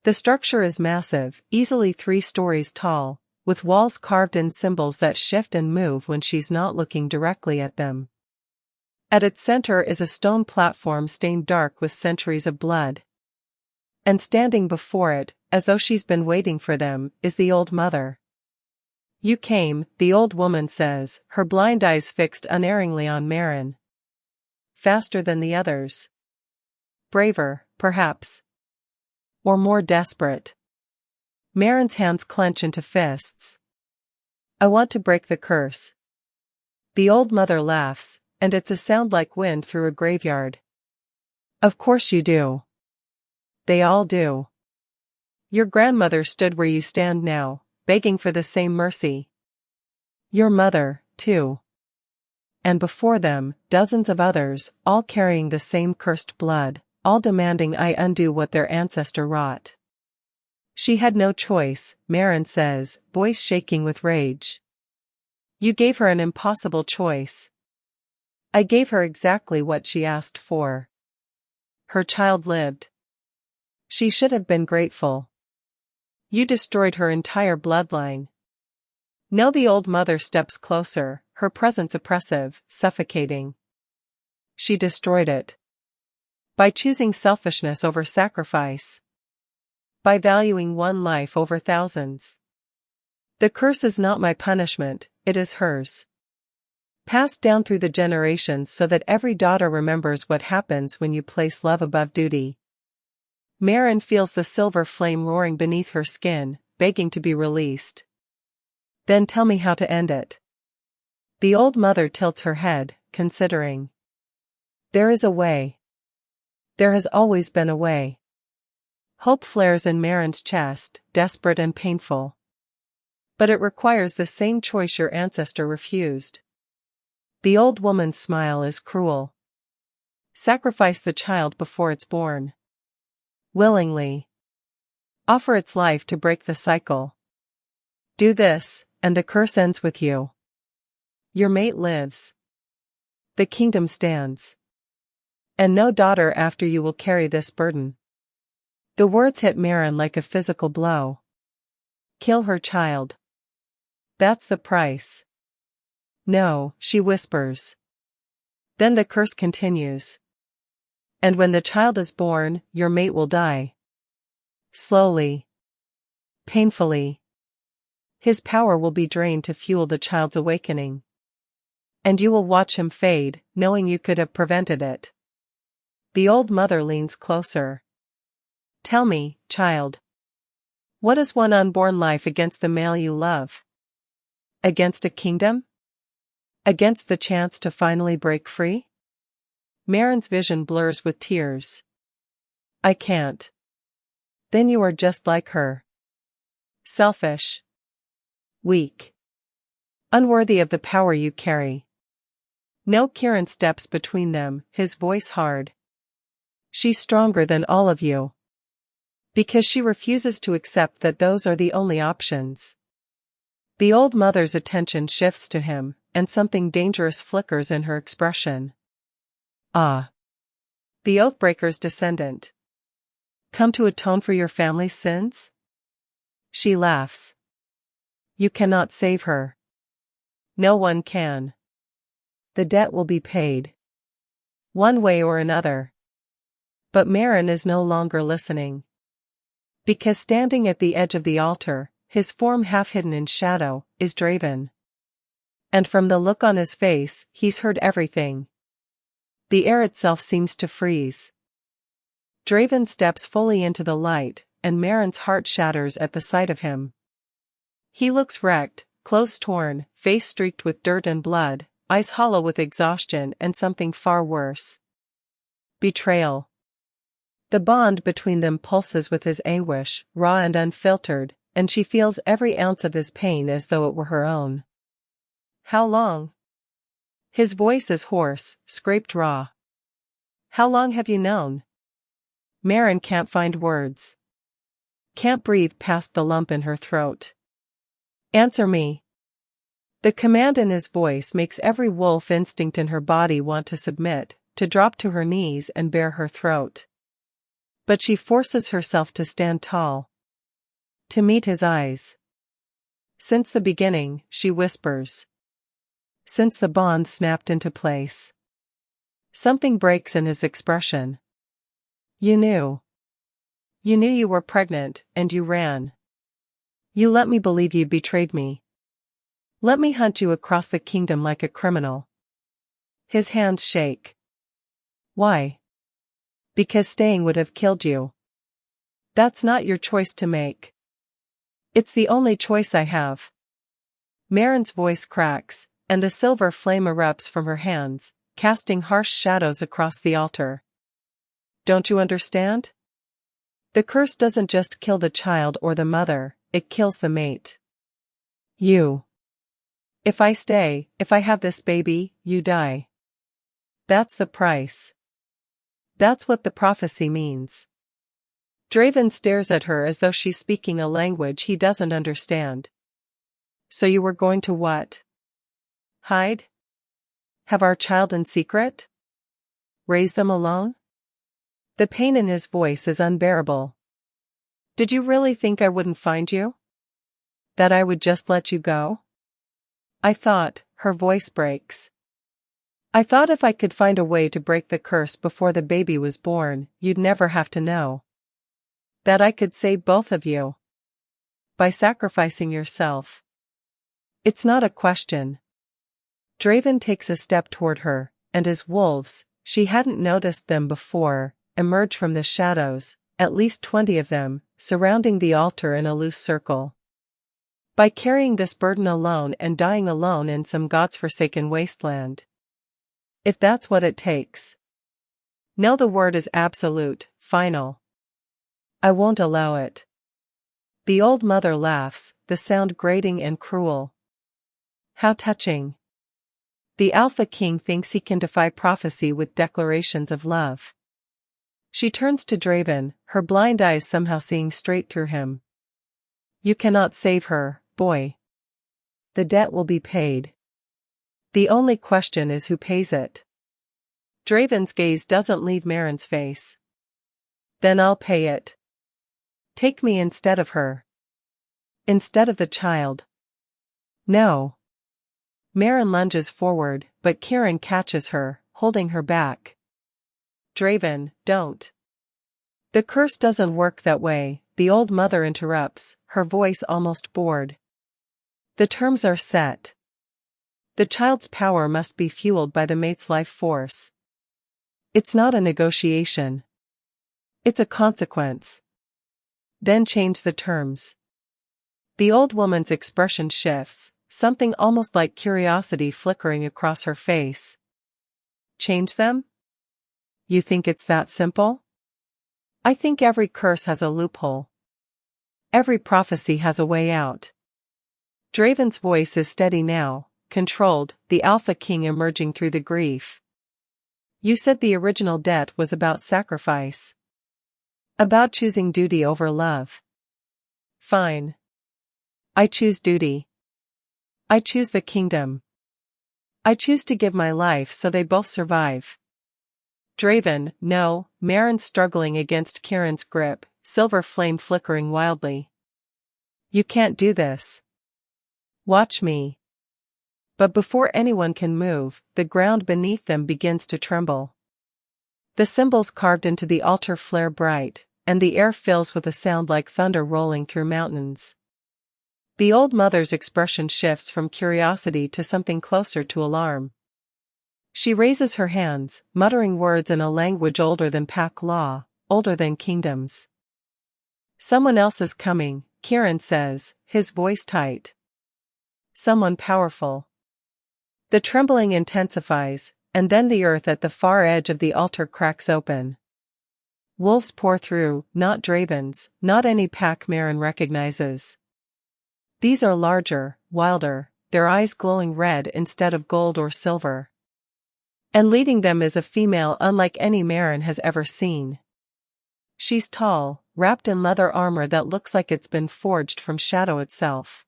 The structure is massive, easily 3 stories tall, with walls carved in symbols that shift and move when she's not looking directly at them. At its center is a stone platform stained dark with centuries of blood. And standing before it, as though she's been waiting for them, is the old mother. "You came," the old woman says, her blind eyes fixed unerringly on Maren. "Faster than the others. Braver, perhaps. Or more desperate." Maren's hands clench into fists. "I want to break the curse." The old mother laughs, and it's a sound like wind through a graveyard. "Of course you do. They all do. Your grandmother stood where you stand now, begging for the same mercy. Your mother, too. And before them, dozens of others, all carrying the same cursed blood, all demanding I undo what their ancestor wrought." "She had no choice," Maren says, voice shaking with rage. "You gave her an impossible choice. I gave her exactly what she asked for. Her child lived. She should have been grateful. You destroyed her entire bloodline." Now the old mother steps closer, her presence oppressive, suffocating. She destroyed it. By choosing selfishness over sacrifice. By valuing one life over thousands. The curse is not my punishment, it is hers. Passed down through the generations so that every daughter remembers what happens when you place love above duty. Maren feels the silver flame roaring beneath her skin, begging to be released. "Then tell me how to end it." The old mother tilts her head, considering. "There is a way. There has always been a way." Hope flares in Maren's chest, desperate and painful. "But it requires the same choice your ancestor refused." The old woman's smile is cruel. "Sacrifice the child before it's born. Willingly. Offer its life to break the cycle. Do this, and the curse ends with you. Your mate lives. The kingdom stands. And no daughter after you will carry this burden." The words hit Maren like a physical blow. "Kill her child. That's the price." "No," she whispers. "Then the curse continues. And when the child is born, your mate will die. Slowly. Painfully. His power will be drained to fuel the child's awakening. And you will watch him fade, knowing you could have prevented it." The old mother leans closer. "Tell me, child. What is one unborn life against the male you love? Against a kingdom? Against the chance to finally break free?" Maren's vision blurs with tears. "I can't." "Then you are just like her. Selfish. Weak. Unworthy of the power you carry." No Kieran steps between them, his voice hard. "She's stronger than all of you. Because she refuses to accept that those are the only options." The old mother's attention shifts to him, and something dangerous flickers in her expression. "Ah. The Oathbreaker's descendant. Come to atone for your family's sins?" She laughs. "You cannot save her. No one can. The debt will be paid. One way or another." But Maren is no longer listening. Because standing at the edge of the altar, his form half hidden in shadow, is Draven. And from the look on his face, he's heard everything. The air itself seems to freeze. Draven steps fully into the light, and Maren's heart shatters at the sight of him. He looks wrecked, clothes torn, face streaked with dirt and blood, eyes hollow with exhaustion and something far worse. Betrayal. The bond between them pulses with his anguish, raw and unfiltered, and she feels every ounce of his pain as though it were her own. How long? His voice is hoarse, scraped raw. How long have you known? Maren can't find words. Can't breathe past the lump in her throat. Answer me. The command in his voice makes every wolf instinct in her body want to submit, to drop to her knees and bare her throat. But she forces herself to stand tall. To meet his eyes. Since the beginning, she whispers. Since the bond snapped into place. Something breaks in his expression. You knew. You knew you were pregnant, and you ran. You let me believe you betrayed me. Let me hunt you across the kingdom like a criminal. His hands shake. Why? Because staying would have killed you. That's not your choice to make. It's the only choice I have. Maren's voice cracks, and the silver flame erupts from her hands, casting harsh shadows across the altar. Don't you understand? The curse doesn't just kill the child or the mother, it kills the mate. You. If I stay, if I have this baby, you die. That's the price. That's what the prophecy means. Draven stares at her as though she's speaking a language he doesn't understand. So you were going to what? Hide? Have our child in secret? Raise them alone? The pain in his voice is unbearable. Did you really think I wouldn't find you? That I would just let you go? I thought, her voice breaks. I thought if I could find a way to break the curse before the baby was born, you'd never have to know. That I could save both of you. By sacrificing yourself. It's not a question. Draven takes a step toward her, and as wolves, she hadn't noticed them before, emerge from the shadows, at least 20 of them, surrounding the altar in a loose circle. By carrying this burden alone and dying alone in some god's-forsaken wasteland. If that's what it takes. No, the word is absolute, final. I won't allow it. The old mother laughs, the sound grating and cruel. How touching. The Alpha King thinks he can defy prophecy with declarations of love. She turns to Draven, her blind eyes somehow seeing straight through him. You cannot save her, boy. The debt will be paid. The only question is who pays it. Draven's gaze doesn't leave Maren's face. Then I'll pay it. Take me instead of her. Instead of the child. No. Maren lunges forward, but Kieran catches her, holding her back. Draven, don't. The curse doesn't work that way, the old mother interrupts, her voice almost bored. The terms are set. The child's power must be fueled by the mate's life force. It's not a negotiation. It's a consequence. Then change the terms. The old woman's expression shifts, something almost like curiosity flickering across her face. Change them? You think it's that simple? I think every curse has a loophole. Every prophecy has a way out. Draven's voice is steady now, controlled, the Alpha King emerging through the grief. You said the original debt was about sacrifice. About choosing duty over love. Fine. I choose duty. I choose the kingdom. I choose to give my life so they both survive. Draven, no, Maren struggling against Kieran's grip, silver flame flickering wildly. You can't do this. Watch me. But before anyone can move, the ground beneath them begins to tremble. The symbols carved into the altar flare bright, and the air fills with a sound like thunder rolling through mountains. The old mother's expression shifts from curiosity to something closer to alarm. She raises her hands, muttering words in a language older than pack law, older than kingdoms. Someone else is coming, Kieran says, his voice tight. Someone powerful. The trembling intensifies, and then the earth at the far edge of the altar cracks open. Wolves pour through, not Dravens, not any pack Maren recognizes. These are larger, wilder, their eyes glowing red instead of gold or silver. And leading them is a female unlike any Maren has ever seen. She's tall, wrapped in leather armor that looks like it's been forged from shadow itself.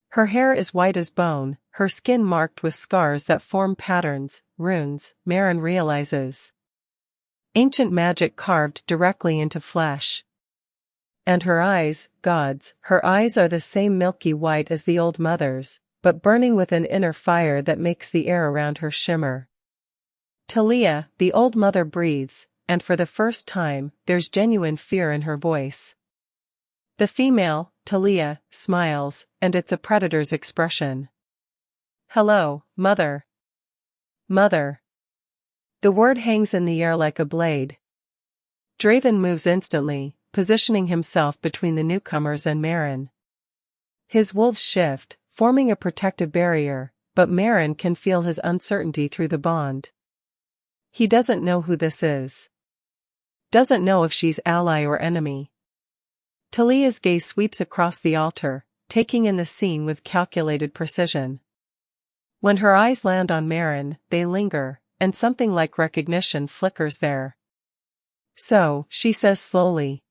Her hair is white as bone, her skin marked with scars that form patterns, runes, Maren realizes. Ancient magic carved directly into flesh. And her eyes, gods, her eyes are the same milky white as the old mother's, but burning with an inner fire that makes the air around her shimmer. Talia, the old mother breathes, and for the first time, there's genuine fear in her voice. The female, Talia, smiles, and it's a predator's expression. Hello, mother. Mother. The word hangs in the air like a blade. Draven moves instantly, positioning himself between the newcomers and Maren. His wolves shift, forming a protective barrier, but Maren can feel his uncertainty through the bond. He doesn't know who this is. Doesn't know if she's ally or enemy. Talia's gaze sweeps across the altar, taking in the scene with calculated precision. When her eyes land on Maren, they linger, and something like recognition flickers there. So, she says slowly.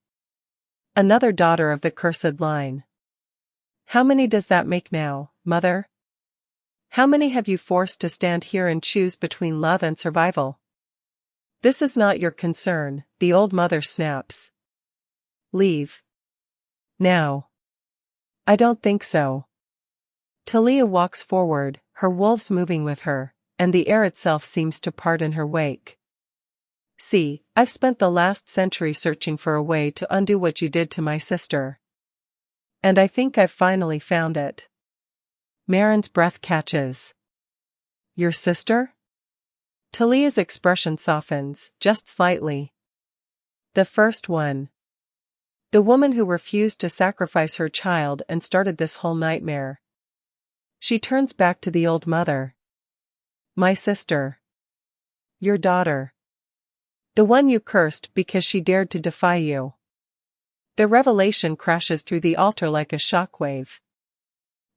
Another daughter of the cursed line. How many does that make now, mother? How many have you forced to stand here and choose between love and survival? This is not your concern, the old mother snaps. Leave. Now. I don't think so. Talia walks forward, her wolves moving with her, and the air itself seems to part in her wake. See, I've spent the last century searching for a way to undo what you did to my sister. And I think I've finally found it. Maren's breath catches. Your sister? Talia's expression softens, just slightly. The first one. The woman who refused to sacrifice her child and started this whole nightmare. She turns back to the old mother. My sister. Your daughter. The one you cursed because she dared to defy you. The revelation crashes through the altar like a shockwave.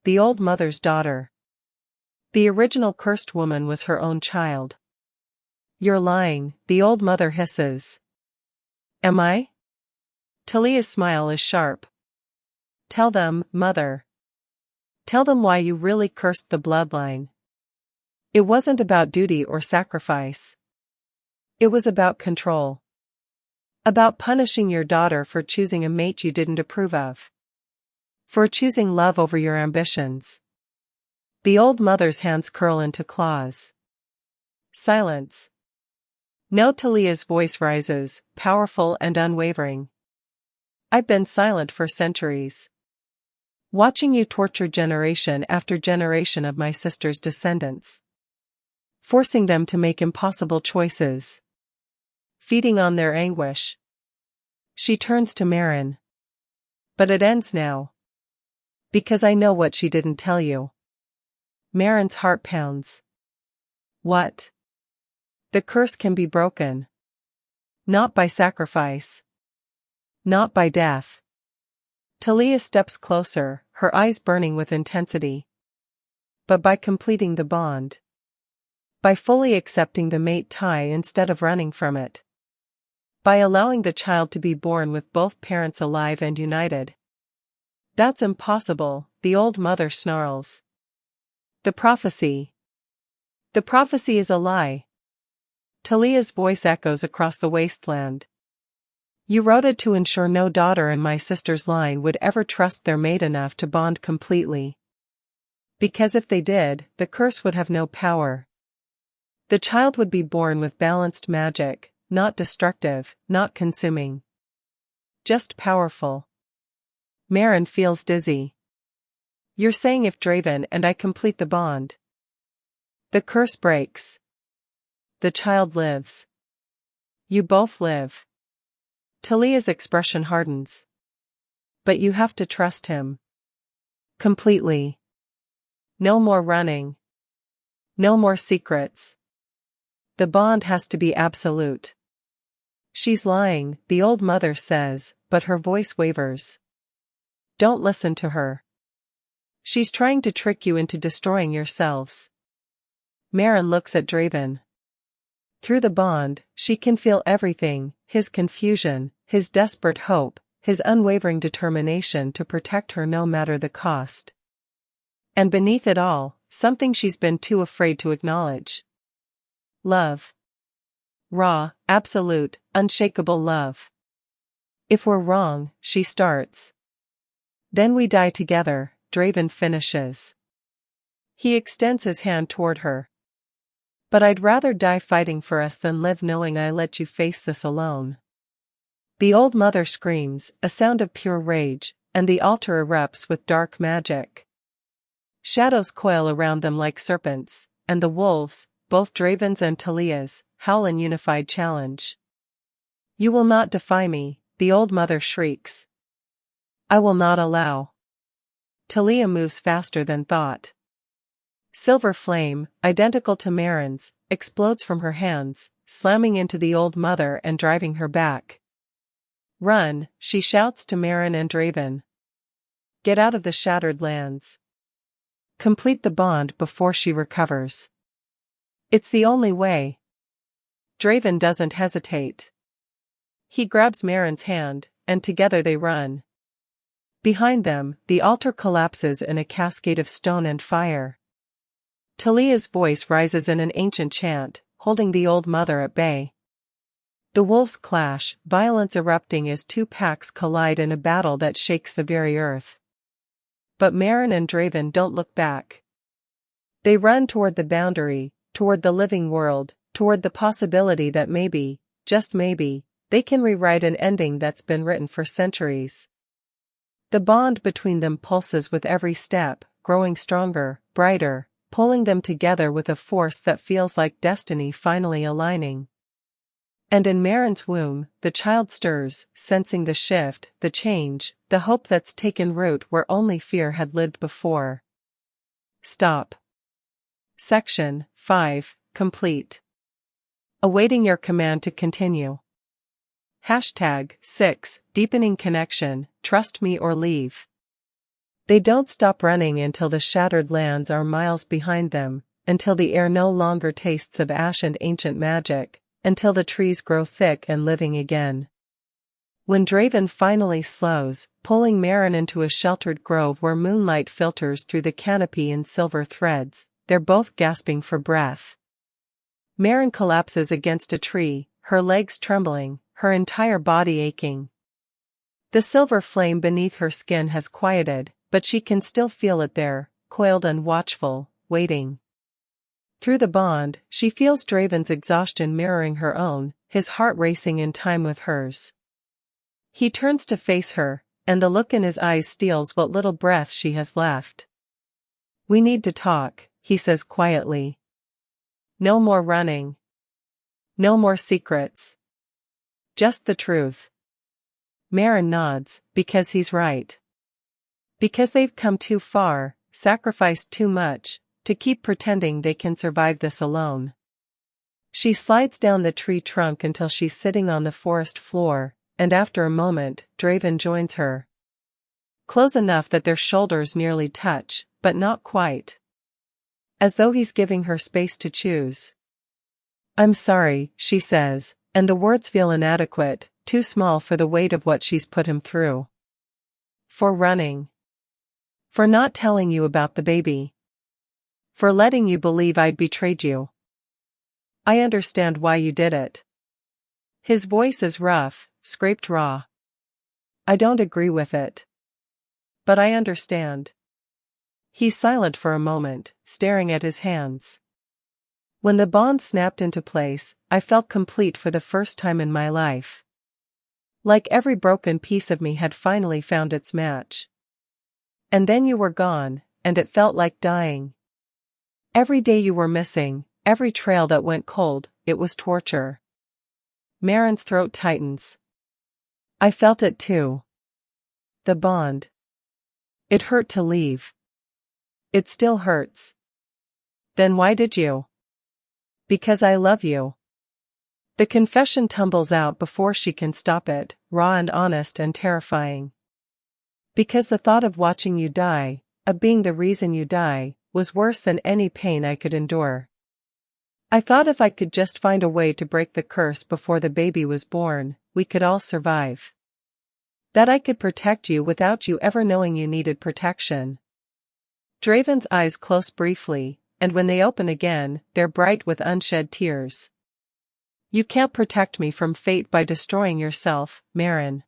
The old mother's daughter. The original cursed woman was her own child. You're lying, the old mother hisses. Am I? Talia's smile is sharp. Tell them, mother. Tell them why you really cursed the bloodline. It wasn't about duty or sacrifice. It was about control. About punishing your daughter for choosing a mate you didn't approve of. For choosing love over your ambitions. The old mother's hands curl into claws. Silence. Now Talia's voice rises, powerful and unwavering. I've been silent for centuries. Watching you torture generation after generation of my sister's descendants. Forcing them to make impossible choices. Feeding on their anguish. She turns to Maren. But it ends now. Because I know what she didn't tell you. Maren's heart pounds. What? The curse can be broken. Not by sacrifice. Not by death. Talia steps closer, her eyes burning with intensity. But by completing the bond. By fully accepting the mate tie instead of running from it. By allowing the child to be born with both parents alive and united. That's impossible, the old mother snarls. The prophecy. The prophecy is a lie. Talia's voice echoes across the wasteland. You wrote it to ensure no daughter in my sister's line would ever trust their mate enough to bond completely. Because if they did, the curse would have no power. The child would be born with balanced magic, not destructive, not consuming. Just powerful. Maren feels dizzy. You're saying if Draven and I complete the bond, the curse breaks. The child lives. You both live. Talia's expression hardens. But you have to trust him. Completely. No more running. No more secrets. The bond has to be absolute. She's lying, the old mother says, but her voice wavers. Don't listen to her. She's trying to trick you into destroying yourselves. Maren looks at Draven. Through the bond, she can feel everything, his confusion, his desperate hope, his unwavering determination to protect her no matter the cost. And beneath it all, something she's been too afraid to acknowledge. Love. Raw, absolute, unshakable love. If we're wrong, she starts. Then we die together, Draven finishes. He extends his hand toward her. But I'd rather die fighting for us than live knowing I let you face this alone. The old mother screams, a sound of pure rage, and the altar erupts with dark magic. Shadows coil around them like serpents, and the wolves, both Draven's and Talia's, howl in unified challenge. You will not defy me, the old mother shrieks. I will not allow. Talia moves faster than thought. Silver flame, identical to Maren's, explodes from her hands, slamming into the old mother and driving her back. Run, she shouts to Maren and Draven. Get out of the shattered lands. Complete the bond before she recovers. It's the only way. Draven doesn't hesitate. He grabs Maren's hand, and together they run. Behind them, the altar collapses in a cascade of stone and fire. Talia's voice rises in an ancient chant, holding the old mother at bay. The wolves clash, violence erupting as two packs collide in a battle that shakes the very earth. But Maren and Draven don't look back. They run toward the boundary, toward the living world, toward the possibility that maybe, just maybe, they can rewrite an ending that's been written for centuries. The bond between them pulses with every step, growing stronger, brighter, pulling them together with a force that feels like destiny finally aligning. And in Maren's womb, the child stirs, sensing the shift, the change, the hope that's taken root where only fear had lived before. Stop. Section 5, complete. Awaiting your command to continue. #6, deepening connection, trust me or leave. They don't stop running until the shattered lands are miles behind them, until the air no longer tastes of ash and ancient magic, until the trees grow thick and living again. When Draven finally slows, pulling Maren into a sheltered grove where moonlight filters through the canopy in silver threads, they're both gasping for breath. Maren collapses against a tree, her legs trembling, her entire body aching. The silver flame beneath her skin has quieted, but she can still feel it there, coiled and watchful, waiting. Through the bond, she feels Draven's exhaustion mirroring her own, his heart racing in time with hers. He turns to face her, and the look in his eyes steals what little breath she has left. We need to talk, he says quietly. No more running. No more secrets. Just the truth. Maren nods, because he's right. Because they've come too far, sacrificed too much, to keep pretending they can survive this alone. She slides down the tree trunk until she's sitting on the forest floor, and after a moment, Draven joins her. Close enough that their shoulders nearly touch, but not quite. As though he's giving her space to choose. I'm sorry, she says, and the words feel inadequate, too small for the weight of what she's put him through. For running. For not telling you about the baby. For letting you believe I'd betrayed you. I understand why you did it. His voice is rough, scraped raw. I don't agree with it. But I understand. He's silent for a moment, staring at his hands. When the bond snapped into place, I felt complete for the first time in my life. Like every broken piece of me had finally found its match. And then you were gone, and it felt like dying. Every day you were missing, every trail that went cold, it was torture. Maren's throat tightens. I felt it too. The bond. It hurt to leave. It still hurts. Then why did you? Because I love you. The confession tumbles out before she can stop it, raw and honest and terrifying. Because the thought of watching you die, of being the reason you die, was worse than any pain I could endure. I thought if I could just find a way to break the curse before the baby was born, we could all survive. That I could protect you without you ever knowing you needed protection. Draven's eyes close briefly, and when they open again, they're bright with unshed tears. You can't protect me from fate by destroying yourself, Marin.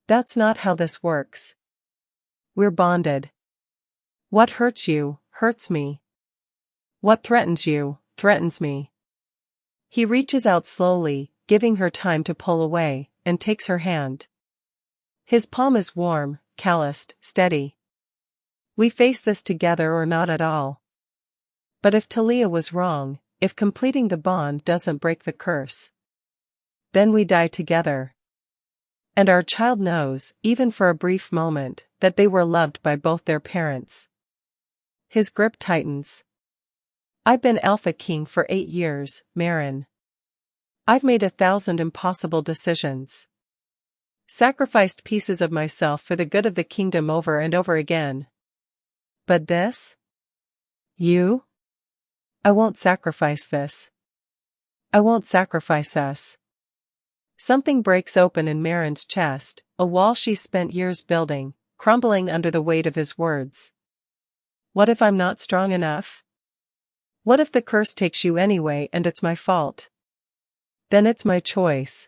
That's not how this works. We're bonded. What hurts you, hurts me. What threatens you, threatens me. He reaches out slowly, giving her time to pull away, and takes her hand. His palm is warm, calloused, steady. We face this together or not at all. But if Talia was wrong, if completing the bond doesn't break the curse, then we die together. And our child knows, even for a brief moment, that they were loved by both their parents. His grip tightens. I've been Alpha King for 8 years, Marin. I've made 1,000 impossible decisions. Sacrificed pieces of myself for the good of the kingdom over and over again. But this? You? I won't sacrifice this. I won't sacrifice us. Something breaks open in Marin's chest, a wall she spent years building, crumbling under the weight of his words. What if I'm not strong enough? What if the curse takes you anyway and it's my fault? Then it's my choice.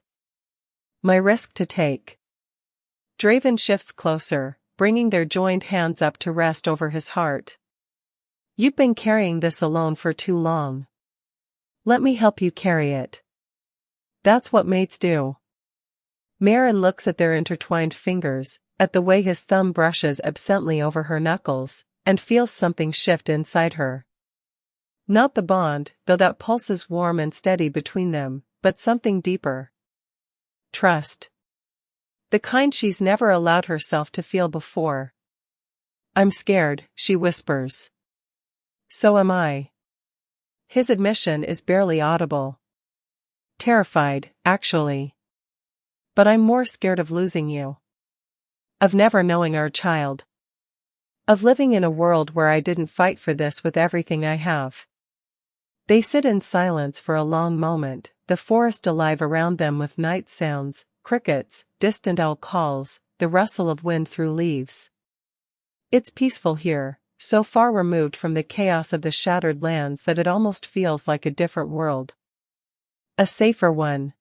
My risk to take. Draven shifts closer, bringing their joined hands up to rest over his heart. You've been carrying this alone for too long. Let me help you carry it. That's what mates do. Marin looks at their intertwined fingers, at the way his thumb brushes absently over her knuckles, and feels something shift inside her. Not the bond, though that pulses warm and steady between them, but something deeper. Trust. The kind she's never allowed herself to feel before. I'm scared, she whispers. So am I. His admission is barely audible. Terrified, actually. But I'm more scared of losing you. Of never knowing our child. Of living in a world where I didn't fight for this with everything I have. They sit in silence for a long moment, the forest alive around them with night sounds, crickets, distant owl calls, the rustle of wind through leaves. It's peaceful here, so far removed from the chaos of the shattered lands that it almost feels like a different world. A safer one.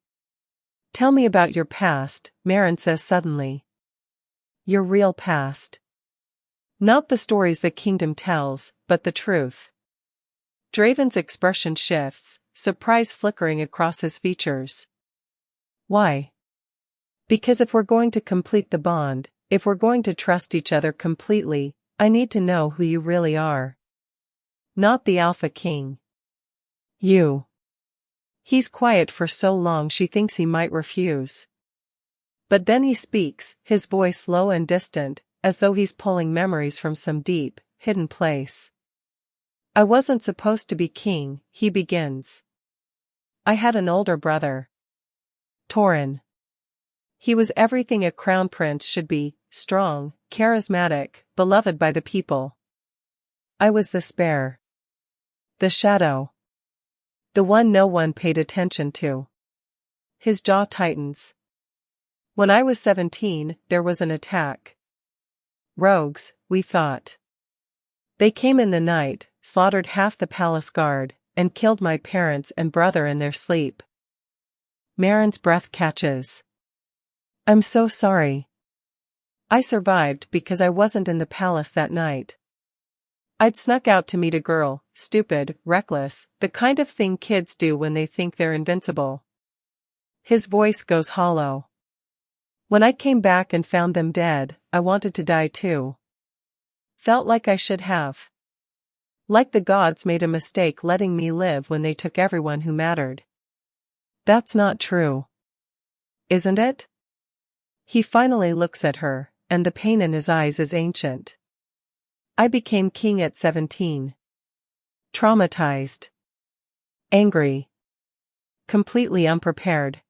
Tell me about your past, Marin says suddenly. Your real past. Not the stories the kingdom tells, but the truth. Draven's expression shifts, surprise flickering across his features. Why? Because if we're going to complete the bond, if we're going to trust each other completely, I need to know who you really are. Not the Alpha King. You. He's quiet for so long she thinks he might refuse. But then he speaks, his voice low and distant, as though he's pulling memories from some deep, hidden place. I wasn't supposed to be king, he begins. I had an older brother. Torin. He was everything a crown prince should be, strong, charismatic, beloved by the people. I was the spare. The shadow. The one no one paid attention to. His jaw tightens. When I was 17, there was an attack. Rogues, we thought. They came in the night, slaughtered half the palace guard, and killed my parents and brother in their sleep. Marin's breath catches. I'm so sorry. I survived because I wasn't in the palace that night. I'd snuck out to meet a girl, stupid, reckless, the kind of thing kids do when they think they're invincible. His voice goes hollow. When I came back and found them dead, I wanted to die too. Felt like I should have. Like the gods made a mistake letting me live when they took everyone who mattered. That's not true. Isn't it? He finally looks at her, and the pain in his eyes is ancient. I became king at 17. Traumatized. angry, completely unprepared.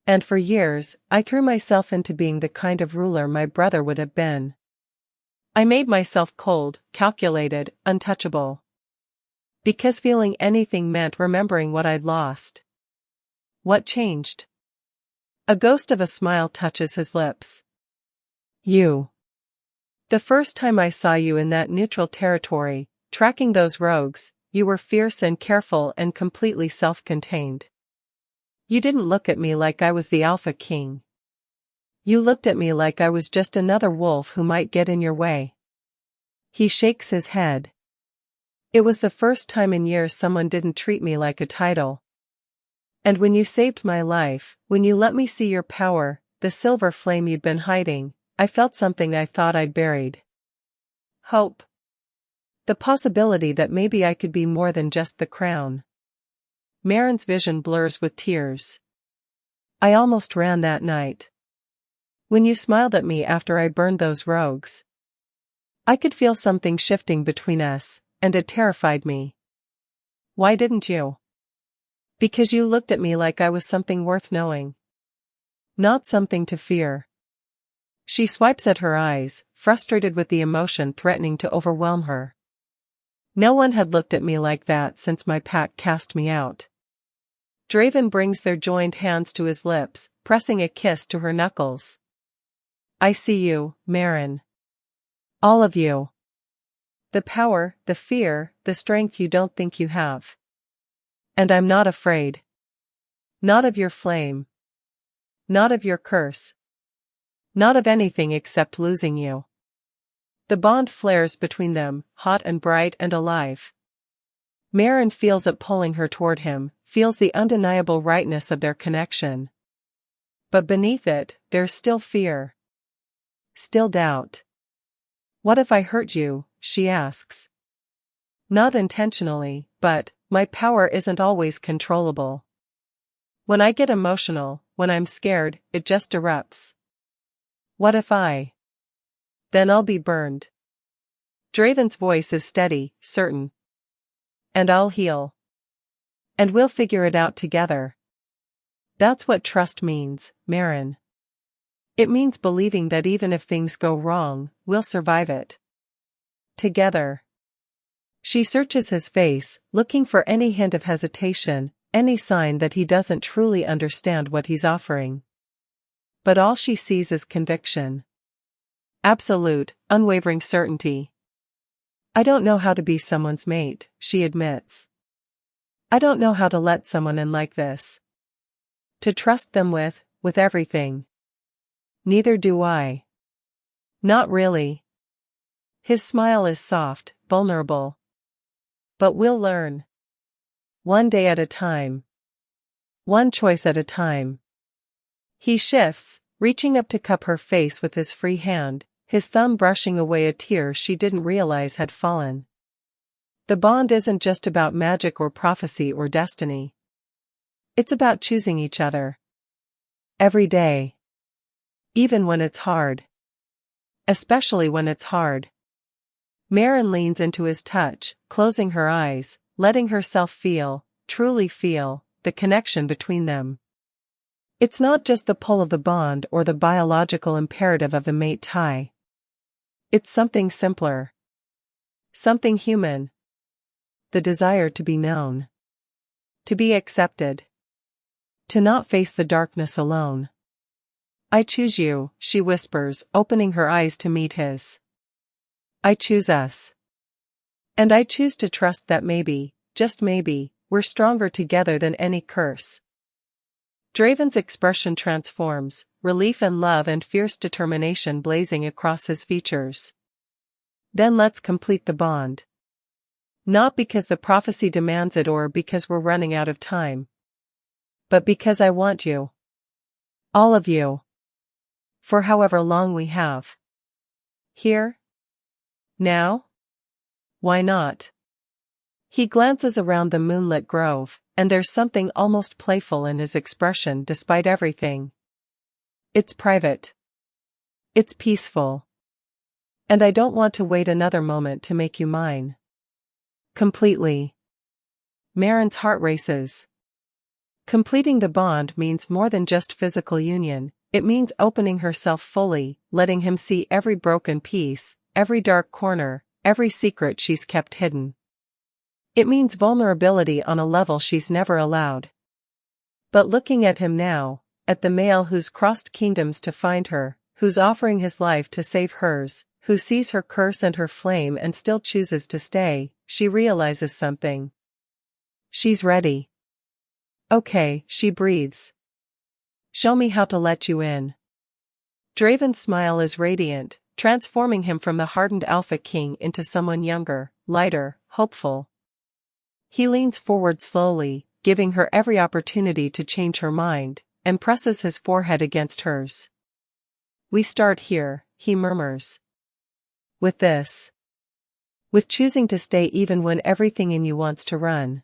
And for years, I threw myself into being the kind of ruler my brother would have been. I made myself cold, calculated, untouchable. Because feeling anything meant remembering what I'd lost. What changed? A ghost of a smile touches his lips. You. The first time I saw you in that neutral territory, tracking those rogues, you were fierce and careful and completely self-contained. You didn't look at me like I was the alpha king. You looked at me like I was just another wolf who might get in your way. He shakes his head. It was the first time in years someone didn't treat me like a title. And when you saved my life, when you let me see your power, the silver flame you'd been hiding, I felt something I thought I'd buried. Hope. The possibility that maybe I could be more than just the crown. Marin's vision blurs with tears. I almost ran that night. When you smiled at me after I burned those rogues. I could feel something shifting between us, and it terrified me. Why didn't you? Because you looked at me like I was something worth knowing. Not something to fear. She swipes at her eyes, frustrated with the emotion threatening to overwhelm her. No one had looked at me like that since my pack cast me out. Draven brings their joined hands to his lips, pressing a kiss to her knuckles. I see you, Marin. All of you. The power, the fear, the strength you don't think you have. And I'm not afraid. Not of your flame. Not of your curse. Not of anything except losing you. The bond flares between them, hot and bright and alive. Marin feels it pulling her toward him, feels the undeniable rightness of their connection. But beneath it, there's still fear. Still doubt. What if I hurt you? She asks. Not intentionally, but, my power isn't always controllable. When I get emotional, when I'm scared, it just erupts. What if I? Then I'll be burned. Draven's voice is steady, certain. And I'll heal. And we'll figure it out together. That's what trust means, Marin. It means believing that even if things go wrong, we'll survive it. Together. She searches his face, looking for any hint of hesitation, any sign that he doesn't truly understand what he's offering. But all she sees is conviction. Absolute, unwavering certainty. I don't know how to be someone's mate, she admits. I don't know how to let someone in like this. To trust them with everything. Neither do I. Not really. His smile is soft, vulnerable. But we'll learn. One day at a time. One choice at a time. He shifts, reaching up to cup her face with his free hand, his thumb brushing away a tear she didn't realize had fallen. The bond isn't just about magic or prophecy or destiny. It's about choosing each other. Every day. Even when it's hard. Especially when it's hard. Marin leans into his touch, closing her eyes, letting herself feel, truly feel, the connection between them. It's not just the pull of the bond or the biological imperative of the mate tie. It's something simpler. Something human. The desire to be known. To be accepted. To not face the darkness alone. I choose you, she whispers, opening her eyes to meet his. I choose us. And I choose to trust that maybe, just maybe, we're stronger together than any curse. Draven's expression transforms, relief and love and fierce determination blazing across his features. Then let's complete the bond. Not because the prophecy demands it or because we're running out of time. But because I want you. All of you. For however long we have. Here? Now? Why not? He glances around the moonlit grove, and there's something almost playful in his expression despite everything. It's private. It's peaceful. And I don't want to wait another moment to make you mine. Completely. Marin's heart races. Completing the bond means more than just physical union, it means opening herself fully, letting him see every broken piece, every dark corner, every secret she's kept hidden. It means vulnerability on a level she's never allowed. But looking at him now, at the male who's crossed kingdoms to find her, who's offering his life to save hers, who sees her curse and her flame and still chooses to stay, she realizes something. She's ready. Okay, she breathes. Show me how to let you in. Draven's smile is radiant, transforming him from the hardened Alpha King into someone younger, lighter, hopeful. He leans forward slowly, giving her every opportunity to change her mind, and presses his forehead against hers. We start here, he murmurs. With this. With choosing to stay even when everything in you wants to run.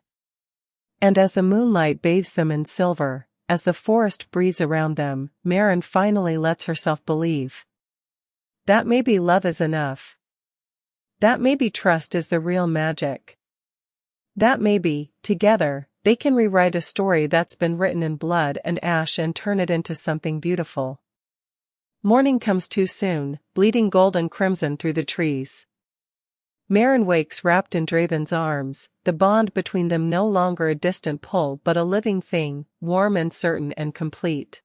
And as the moonlight bathes them in silver, as the forest breathes around them, Marin finally lets herself believe. That maybe love is enough. That maybe trust is the real magic. That maybe, together, they can rewrite a story that's been written in blood and ash and turn it into something beautiful. Morning comes too soon, bleeding gold and crimson through the trees. Marin wakes wrapped in Draven's arms, the bond between them no longer a distant pull but a living thing, warm and certain and complete.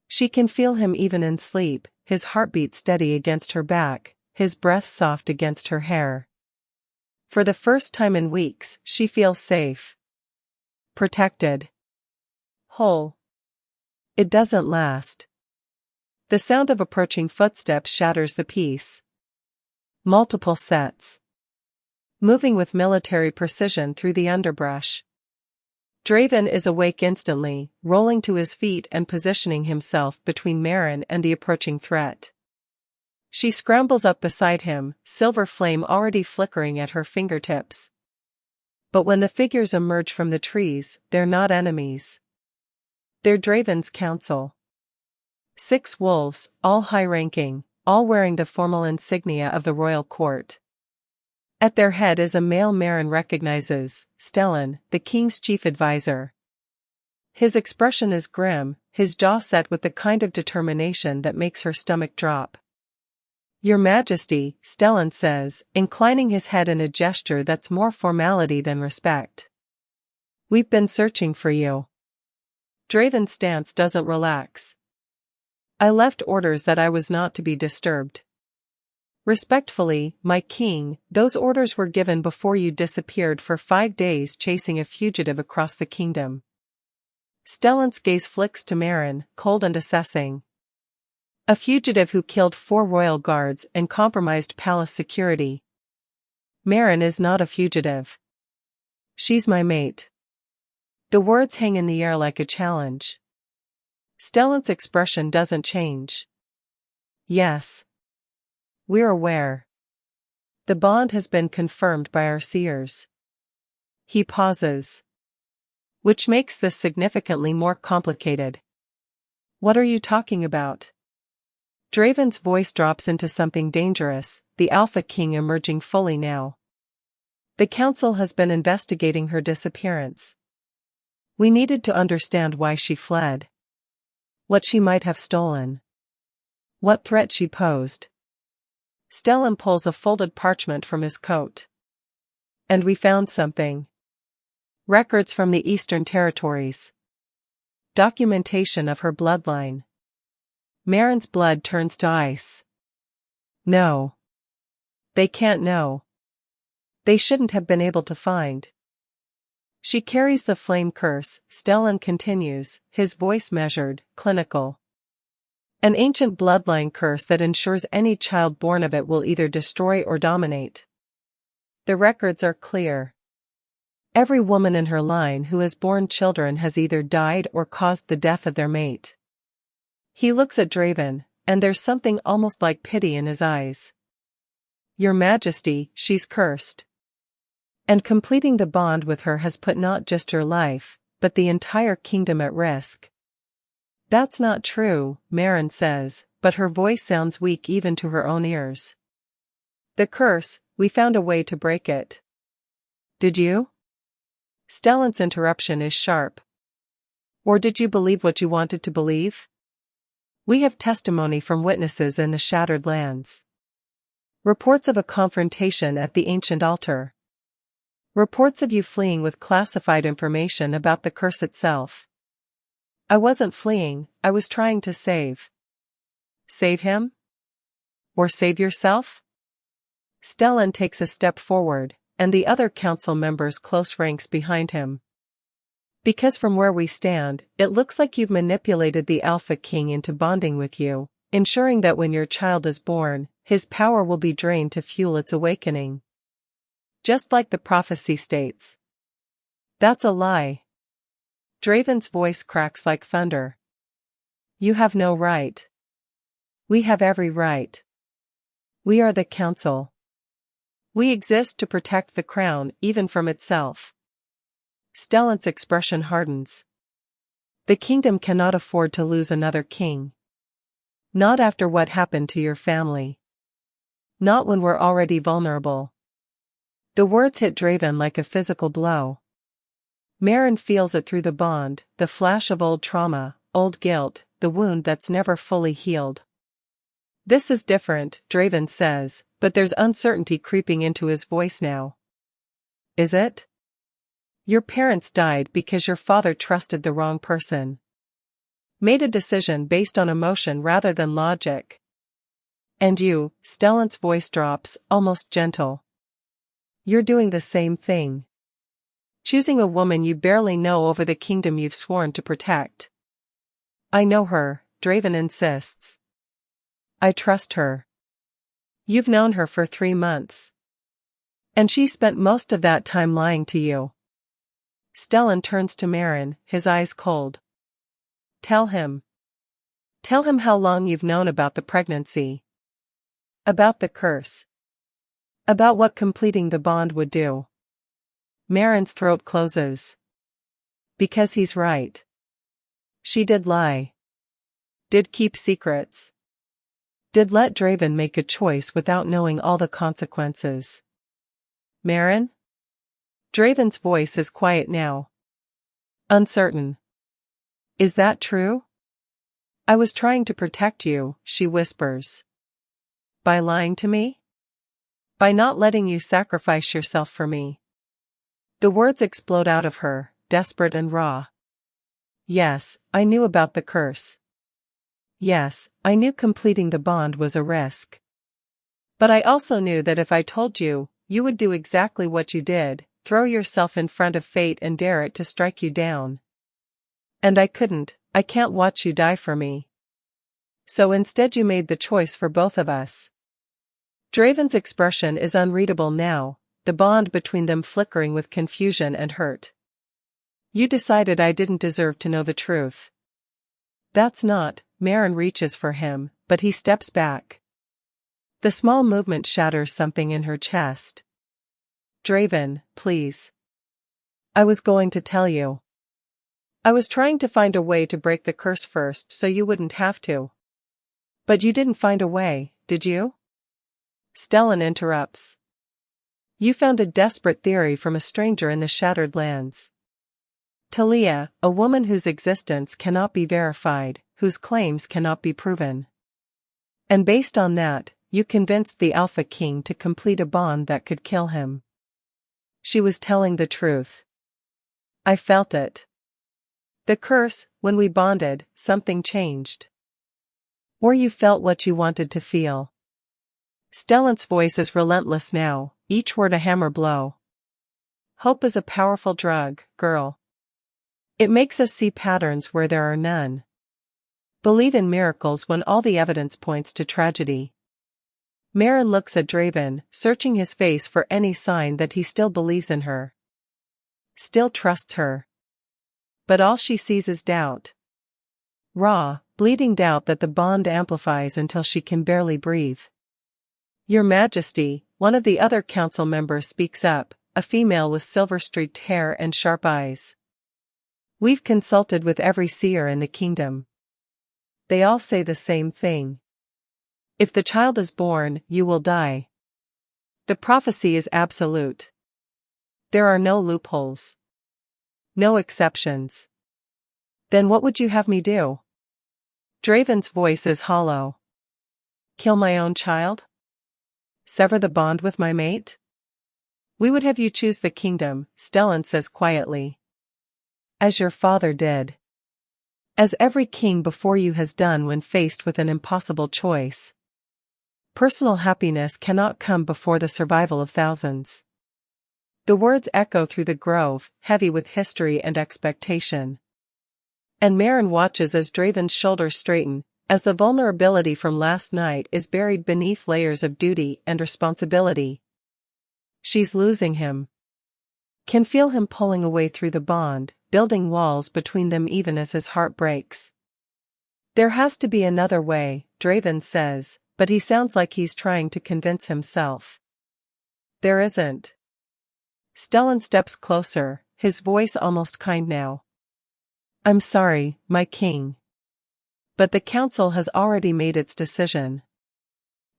She can feel him even in sleep, his heartbeat steady against her back, his breath soft against her hair. For the first time in weeks, she feels safe. Protected. Whole. It doesn't last. The sound of approaching footsteps shatters the peace. Multiple sets. Moving with military precision through the underbrush. Draven is awake instantly, rolling to his feet and positioning himself between Marin and the approaching threat. She scrambles up beside him, silver flame already flickering at her fingertips. But when the figures emerge from the trees, they're not enemies. They're Draven's council. 6 wolves, all high-ranking, all wearing the formal insignia of the royal court. At their head is a male Marin recognizes, Stellan, the king's chief advisor. His expression is grim, his jaw set with the kind of determination that makes her stomach drop. Your Majesty, Stellan says, inclining his head in a gesture that's more formality than respect. We've been searching for you. Draven's stance doesn't relax. I left orders that I was not to be disturbed. Respectfully, my king, those orders were given before you disappeared for 5 days chasing a fugitive across the kingdom. Stellan's gaze flicks to Marin, cold and assessing. A fugitive who killed 4 royal guards and compromised palace security. Marin is not a fugitive. She's my mate. The words hang in the air like a challenge. Stellan's expression doesn't change. Yes. We're aware. The bond has been confirmed by our seers. He pauses. Which makes this significantly more complicated. What are you talking about? Draven's voice drops into something dangerous, the Alpha King emerging fully now. The council has been investigating her disappearance. We needed to understand why she fled. What she might have stolen. What threat she posed. Stellan pulls a folded parchment from his coat. And we found something. Records from the Eastern Territories. Documentation of her bloodline. Marin's blood turns to ice. No. They can't know. They shouldn't have been able to find. She carries the flame curse, Stellan continues, his voice measured, clinical. An ancient bloodline curse that ensures any child born of it will either destroy or dominate. The records are clear. Every woman in her line who has borne children has either died or caused the death of their mate. He looks at Draven, and there's something almost like pity in his eyes. Your Majesty, she's cursed. And completing the bond with her has put not just your life, but the entire kingdom at risk. That's not true, Marin says, but her voice sounds weak even to her own ears. The curse, we found a way to break it. Did you? Stellan's interruption is sharp. Or did you believe what you wanted to believe? We have testimony from witnesses in the Shattered Lands. Reports of a confrontation at the ancient altar. Reports of you fleeing with classified information about the curse itself. I wasn't fleeing, I was trying to save. Save him? Or save yourself? Stellan takes a step forward, and the other council members close ranks behind him. Because from where we stand, it looks like you've manipulated the Alpha King into bonding with you, ensuring that when your child is born, his power will be drained to fuel its awakening. Just like the prophecy states. That's a lie. Draven's voice cracks like thunder. You have no right. We have every right. We are the council. We exist to protect the crown even from itself. Stellan's expression hardens. The kingdom cannot afford to lose another king. Not after what happened to your family. Not when we're already vulnerable. The words hit Draven like a physical blow. Meryn feels it through the bond, the flash of old trauma, old guilt, the wound that's never fully healed. This is different, Draven says, but there's uncertainty creeping into his voice now. Is it? Your parents died because your father trusted the wrong person. Made a decision based on emotion rather than logic. And you, Stellan's voice drops, almost gentle. You're doing the same thing. Choosing a woman you barely know over the kingdom you've sworn to protect. I know her, Draven insists. I trust her. You've known her for 3 months. And she spent most of that time lying to you. Stellan turns to Meryn, his eyes cold. Tell him. Tell him how long you've known about the pregnancy. About the curse. About what completing the bond would do. Meryn's throat closes. Because he's right. She did lie. Did keep secrets. Did let Draven make a choice without knowing all the consequences. Meryn? Draven's voice is quiet now. Uncertain. Is that true? I was trying to protect you, she whispers. By lying to me? By not letting you sacrifice yourself for me. The words explode out of her, desperate and raw. Yes, I knew about the curse. Yes, I knew completing the bond was a risk. But I also knew that if I told you, you would do exactly what you did, throw yourself in front of fate and dare it to strike you down. And I can't watch you die for me. So instead you made the choice for both of us. Draven's expression is unreadable now, the bond between them flickering with confusion and hurt. You decided I didn't deserve to know the truth. That's not, Meryn reaches for him, but he steps back. The small movement shatters something in her chest. Draven, please. I was going to tell you. I was trying to find a way to break the curse first so you wouldn't have to. But you didn't find a way, did you? Stellan interrupts. You found a desperate theory from a stranger in the Shattered Lands. Talia, a woman whose existence cannot be verified, whose claims cannot be proven. And based on that, you convinced the Alpha King to complete a bond that could kill him. She was telling the truth. I felt it. The curse, when we bonded, something changed. Or you felt what you wanted to feel. Stellan's voice is relentless now, each word a hammer blow. Hope is a powerful drug, girl. It makes us see patterns where there are none. Believe in miracles when all the evidence points to tragedy. Meryn looks at Draven, searching his face for any sign that he still believes in her. Still trusts her. But all she sees is doubt. Raw, bleeding doubt that the bond amplifies until she can barely breathe. Your Majesty, one of the other council members speaks up, a female with silver-streaked hair and sharp eyes. We've consulted with every seer in the kingdom. They all say the same thing. If the child is born, you will die. The prophecy is absolute. There are no loopholes. No exceptions. Then what would you have me do? Draven's voice is hollow. Kill my own child? Sever the bond with my mate? We would have you choose the kingdom, Stellan says quietly. As your father did. As every king before you has done when faced with an impossible choice. Personal happiness cannot come before the survival of thousands. The words echo through the grove, heavy with history and expectation. And Maren watches as Draven's shoulders straighten, as the vulnerability from last night is buried beneath layers of duty and responsibility. She's losing him. Can feel him pulling away through the bond, building walls between them even as his heart breaks. There has to be another way, Draven says, but he sounds like he's trying to convince himself. There isn't. Stellan steps closer, his voice almost kind now. I'm sorry, my king. But the council has already made its decision.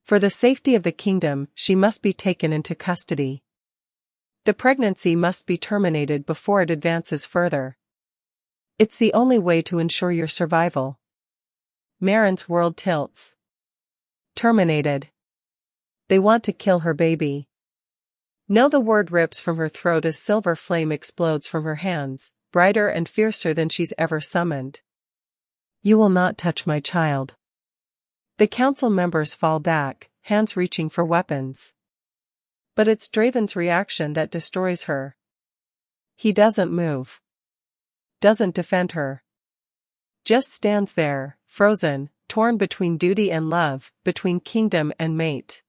For the safety of the kingdom, she must be taken into custody. The pregnancy must be terminated before it advances further. It's the only way to ensure your survival. Maren's world tilts. Terminated. They want to kill her baby. No, the word rips from her throat as silver flame explodes from her hands, brighter and fiercer than she's ever summoned. You will not touch my child. The council members fall back, hands reaching for weapons. But it's Draven's reaction that destroys her. He doesn't move. Doesn't defend her. Just stands there, frozen, torn between duty and love, between kingdom and mate.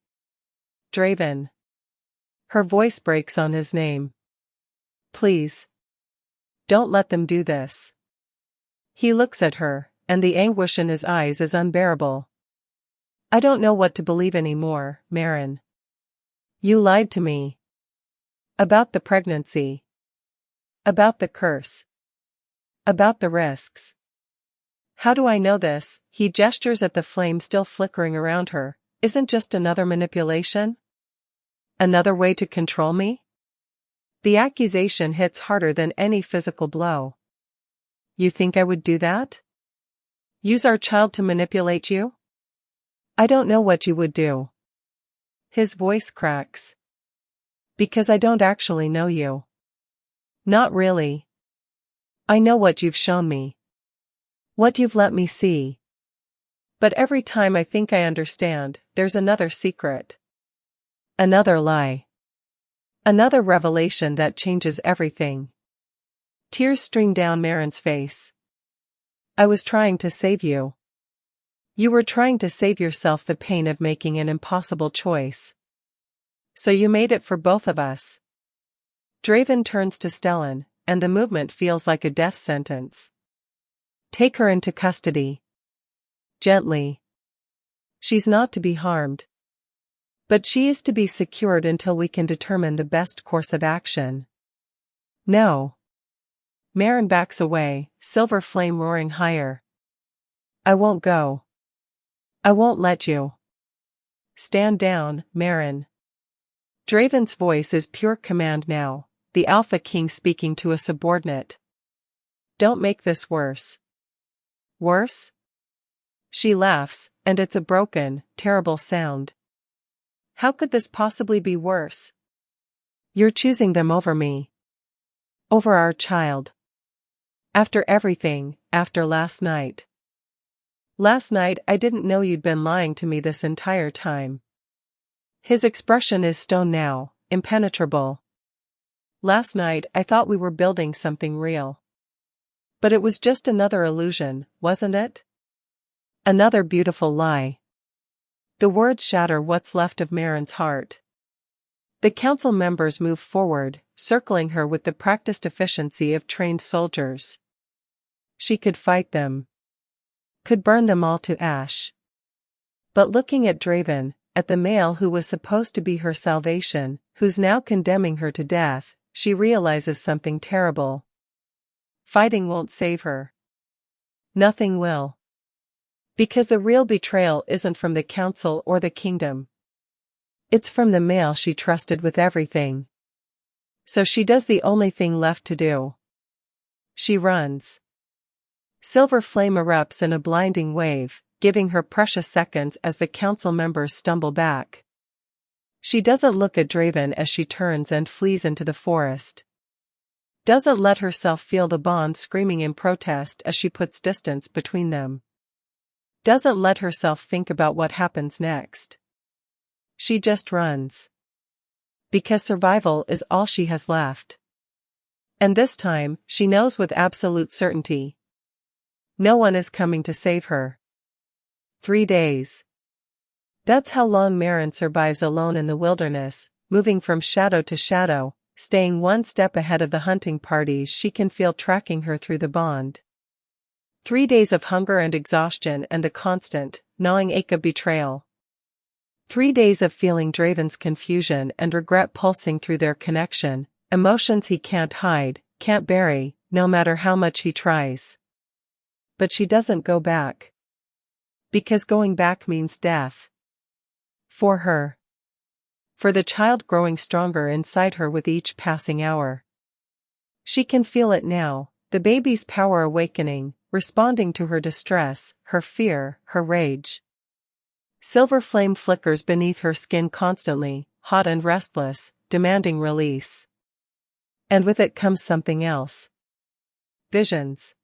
Draven. Her voice breaks on his name. Please. Don't let them do this. He looks at her, and the anguish in his eyes is unbearable. I don't know what to believe anymore, Maren. You lied to me. About the pregnancy. About the curse. About the risks. How do I know this? He gestures at the flame still flickering around her. Isn't just another manipulation? Another way to control me? The accusation hits harder than any physical blow. You think I would do that? Use our child to manipulate you? I don't know what you would do. His voice cracks. Because I don't actually know you. Not really. I know what you've shown me. What you've let me see. But every time I think I understand, there's another secret. Another lie. Another revelation that changes everything. Tears stream down Maren's face. I was trying to save you. You were trying to save yourself the pain of making an impossible choice. So you made it for both of us. Draven turns to Stellan, and the movement feels like a death sentence. Take her into custody. Gently. She's not to be harmed. But she is to be secured until we can determine the best course of action. No. Maren backs away, silver flame roaring higher. I won't go. I won't let you. Stand down, Maren. Draven's voice is pure command now, the Alpha King speaking to a subordinate. Don't make this worse. Worse? She laughs, and it's a broken, terrible sound. How could this possibly be worse? You're choosing them over me. Over our child. After everything, after last night. Last night I didn't know you'd been lying to me this entire time. His expression is stone now, impenetrable. Last night I thought we were building something real. But it was just another illusion, wasn't it? Another beautiful lie. The words shatter what's left of Maren's heart. The council members move forward, circling her with the practiced efficiency of trained soldiers. She could fight them. Could burn them all to ash. But looking at Draven, at the male who was supposed to be her salvation, who's now condemning her to death, she realizes something terrible. Fighting won't save her. Nothing will. Because the real betrayal isn't from the council or the kingdom. It's from the male she trusted with everything. So she does the only thing left to do. She runs. Silver flame erupts in a blinding wave, giving her precious seconds as the council members stumble back. She doesn't look at Draven as she turns and flees into the forest. Doesn't let herself feel the bond screaming in protest as she puts distance between them. Doesn't let herself think about what happens next. She just runs. Because survival is all she has left. And this time, she knows with absolute certainty. No one is coming to save her. 3 days. That's how long Maren survives alone in the wilderness, moving from shadow to shadow, staying one step ahead of the hunting parties she can feel tracking her through the bond. 3 days of hunger and exhaustion and the constant, gnawing ache of betrayal. 3 days of feeling Draven's confusion and regret pulsing through their connection, emotions he can't hide, can't bury, no matter how much he tries. But she doesn't go back. Because going back means death. For her. For the child growing stronger inside her with each passing hour. She can feel it now, the baby's power awakening, responding to her distress, her fear, her rage. Silver flame flickers beneath her skin constantly, hot and restless, demanding release. And with it comes something else. Visions.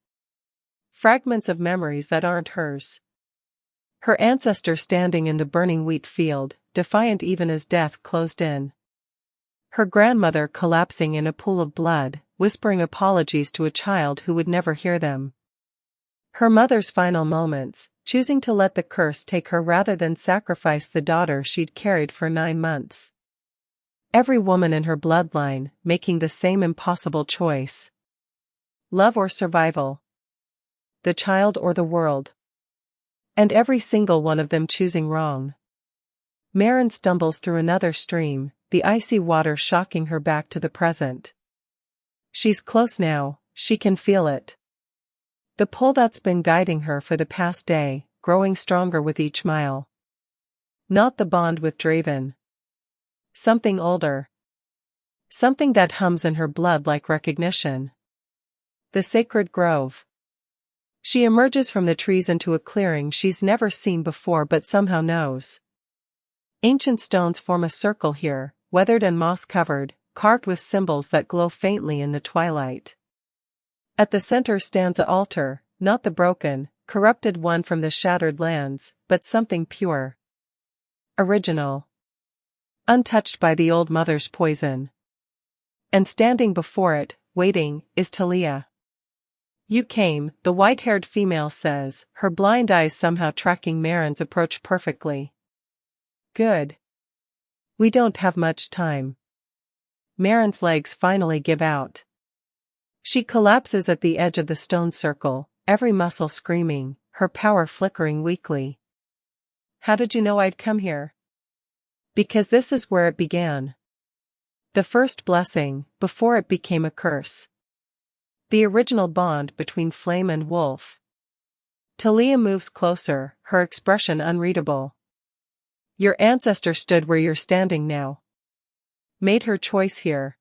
Fragments of memories that aren't hers. Her ancestor standing in the burning wheat field, defiant even as death closed in. Her grandmother collapsing in a pool of blood, whispering apologies to a child who would never hear them. Her mother's final moments, choosing to let the curse take her rather than sacrifice the daughter she'd carried for 9 months. Every woman in her bloodline, making the same impossible choice. Love or survival. The child or the world. And every single one of them choosing wrong. Maren stumbles through another stream, the icy water shocking her back to the present. She's close now, she can feel it. The pull that's been guiding her for the past day, growing stronger with each mile. Not the bond with Draven. Something older. Something that hums in her blood like recognition. The sacred grove. She emerges from the trees into a clearing she's never seen before but somehow knows. Ancient stones form a circle here, weathered and moss-covered, carved with symbols that glow faintly in the twilight. At the center stands an altar, not the broken, corrupted one from the shattered lands, but something pure. Original. Untouched by the old mother's poison. And standing before it, waiting, is Talia. You came, the white-haired female says, her blind eyes somehow tracking Maren's approach perfectly. Good. We don't have much time. Maren's legs finally give out. She collapses at the edge of the stone circle, every muscle screaming, her power flickering weakly. How did you know I'd come here? Because this is where it began. The first blessing, before it became a curse. The original bond between flame and wolf. Talia moves closer, her expression unreadable. Your ancestor stood where you're standing now. Made her choice here.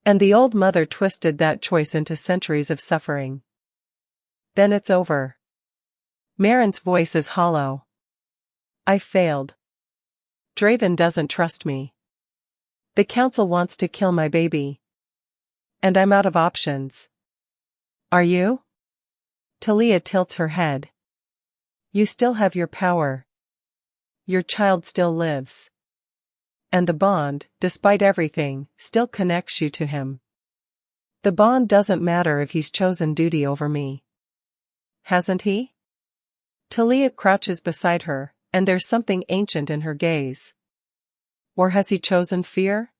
And the old mother twisted that choice into centuries of suffering. Then it's over. Maren's voice is hollow. I failed. Draven doesn't trust me. The council wants to kill my baby. And I'm out of options. Are you? Talia tilts her head. You still have your power. Your child still lives. And the bond, despite everything, still connects you to him. The bond doesn't matter if he's chosen duty over me. Hasn't he? Talia crouches beside her, and there's something ancient in her gaze. Or has he chosen fear?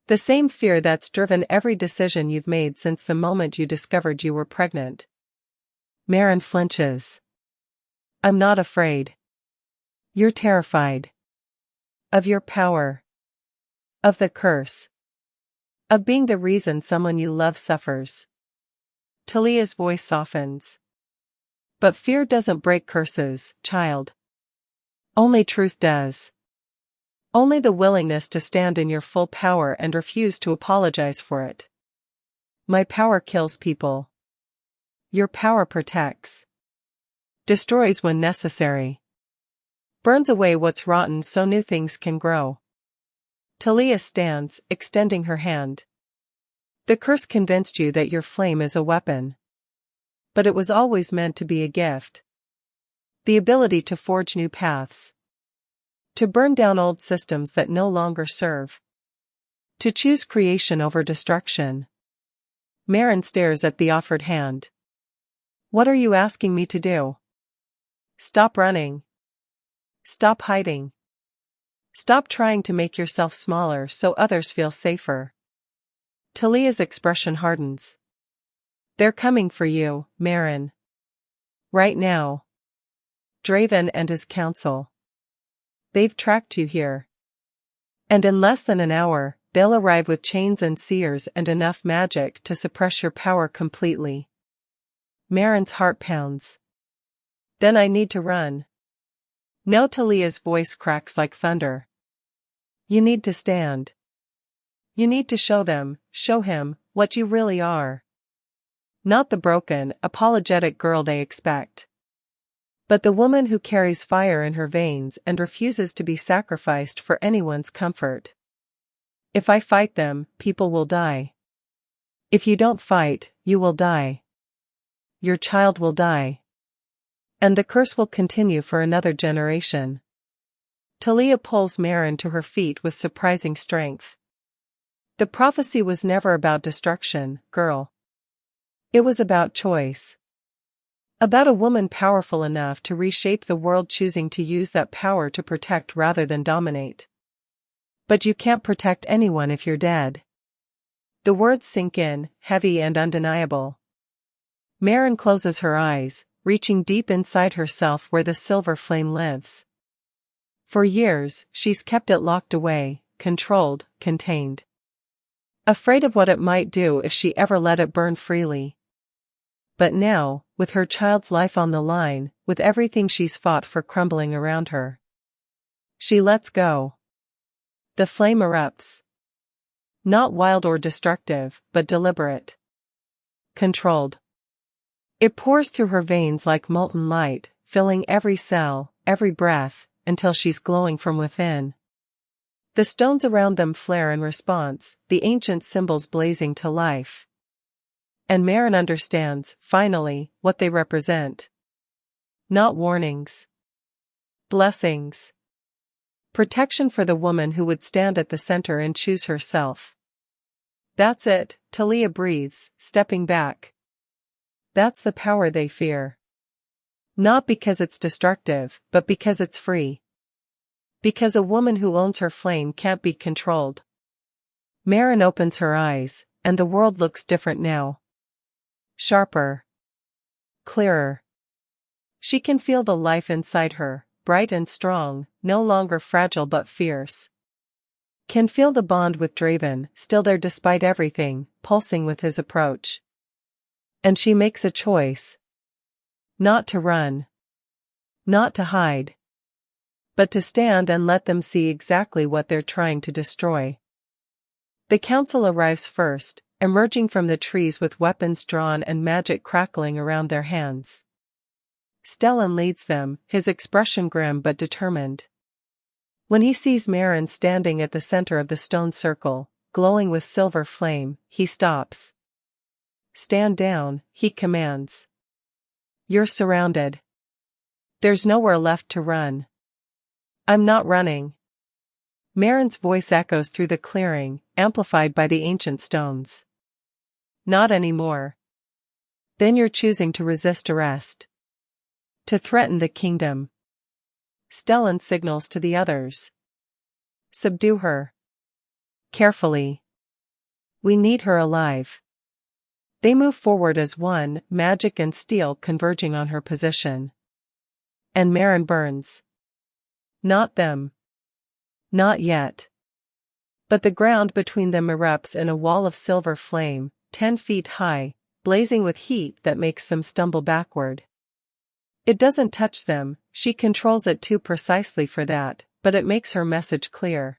The same fear that's driven every decision you've made since the moment you discovered you were pregnant. Maren flinches. I'm not afraid. You're terrified. Of your power. Of the curse. Of being the reason someone you love suffers. Talia's voice softens. But fear doesn't break curses, child. Only truth does. Only the willingness to stand in your full power and refuse to apologize for it. My power kills people. Your power protects. Destroys when necessary. Burns away what's rotten so new things can grow. Talia stands, extending her hand. The curse convinced you that your flame is a weapon. But it was always meant to be a gift. The ability to forge new paths. To burn down old systems that no longer serve. To choose creation over destruction. Marin stares at the offered hand. What are you asking me to do? Stop running. Stop hiding. Stop trying to make yourself smaller so others feel safer. Talia's expression hardens. They're coming for you, Marin. Right now. Draven and his council. They've tracked you here. And in less than an hour, they'll arrive with chains and seers and enough magic to suppress your power completely. Marin's heart pounds. Then I need to run. No, Talia's voice cracks like thunder. You need to stand. You need to show him, what you really are. Not the broken, apologetic girl they expect. But the woman who carries fire in her veins and refuses to be sacrificed for anyone's comfort. If I fight them, people will die. If you don't fight, you will die. Your child will die. And the curse will continue for another generation. Talia pulls Marin to her feet with surprising strength. The prophecy was never about destruction, girl. It was about choice. About a woman powerful enough to reshape the world, choosing to use that power to protect rather than dominate. But you can't protect anyone if you're dead. The words sink in, heavy and undeniable. Marin closes her eyes, reaching deep inside herself where the silver flame lives. For years, she's kept it locked away, controlled, contained. Afraid of what it might do if she ever let it burn freely. But now, with her child's life on the line, with everything she's fought for crumbling around her, she lets go. The flame erupts. Not wild or destructive, but deliberate. Controlled. It pours through her veins like molten light, filling every cell, every breath, until she's glowing from within. The stones around them flare in response, the ancient symbols blazing to life. And Marin understands, finally, what they represent. Not warnings. Blessings. Protection for the woman who would stand at the center and choose herself. That's it, Talia breathes, stepping back. That's the power they fear. Not because it's destructive, but because it's free. Because a woman who owns her flame can't be controlled. Marin opens her eyes, and the world looks different now. Sharper. Clearer. She can feel the life inside her, bright and strong, no longer fragile but fierce. Can feel the bond with Draven, still there despite everything, pulsing with his approach. And she makes a choice. Not to run. Not to hide. But to stand and let them see exactly what they're trying to destroy. The council arrives first, emerging from the trees with weapons drawn and magic crackling around their hands. Stellan leads them, his expression grim but determined. When he sees Marin standing at the center of the stone circle, glowing with silver flame, he stops. Stand down, he commands. You're surrounded. There's nowhere left to run. I'm not running. Marin's voice echoes through the clearing, amplified by the ancient stones. Not anymore. Then you're choosing to resist arrest. To threaten the kingdom. Stellan signals to the others. Subdue her. Carefully. We need her alive. They move forward as one, magic and steel converging on her position. And Marin burns. Not them. Not yet. But the ground between them erupts in a wall of silver flame, 10 feet high, blazing with heat that makes them stumble backward. It doesn't touch them, she controls it too precisely for that, but it makes her message clear.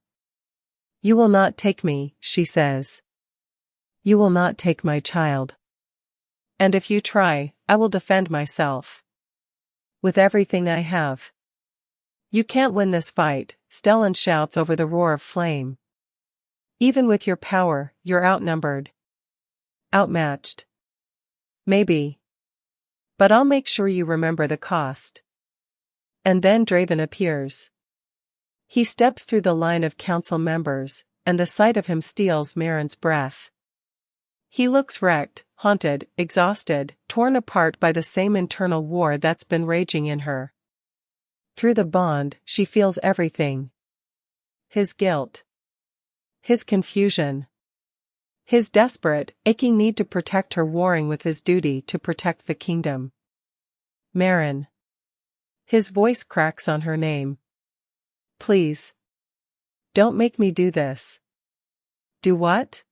You will not take me, she says. You will not take my child. And if you try, I will defend myself. With everything I have. You can't win this fight, Stellan shouts over the roar of flame. Even with your power, you're outnumbered. Outmatched. Maybe. But I'll make sure you remember the cost. And then Draven appears. He steps through the line of council members, and the sight of him steals Marin's breath. He looks wrecked, haunted, exhausted, torn apart by the same internal war that's been raging in her. Through the bond, she feels everything. His guilt. His confusion. His desperate, aching need to protect her warring with his duty to protect the kingdom. Marin. His voice cracks on her name. Please. Don't make me do this. Do what?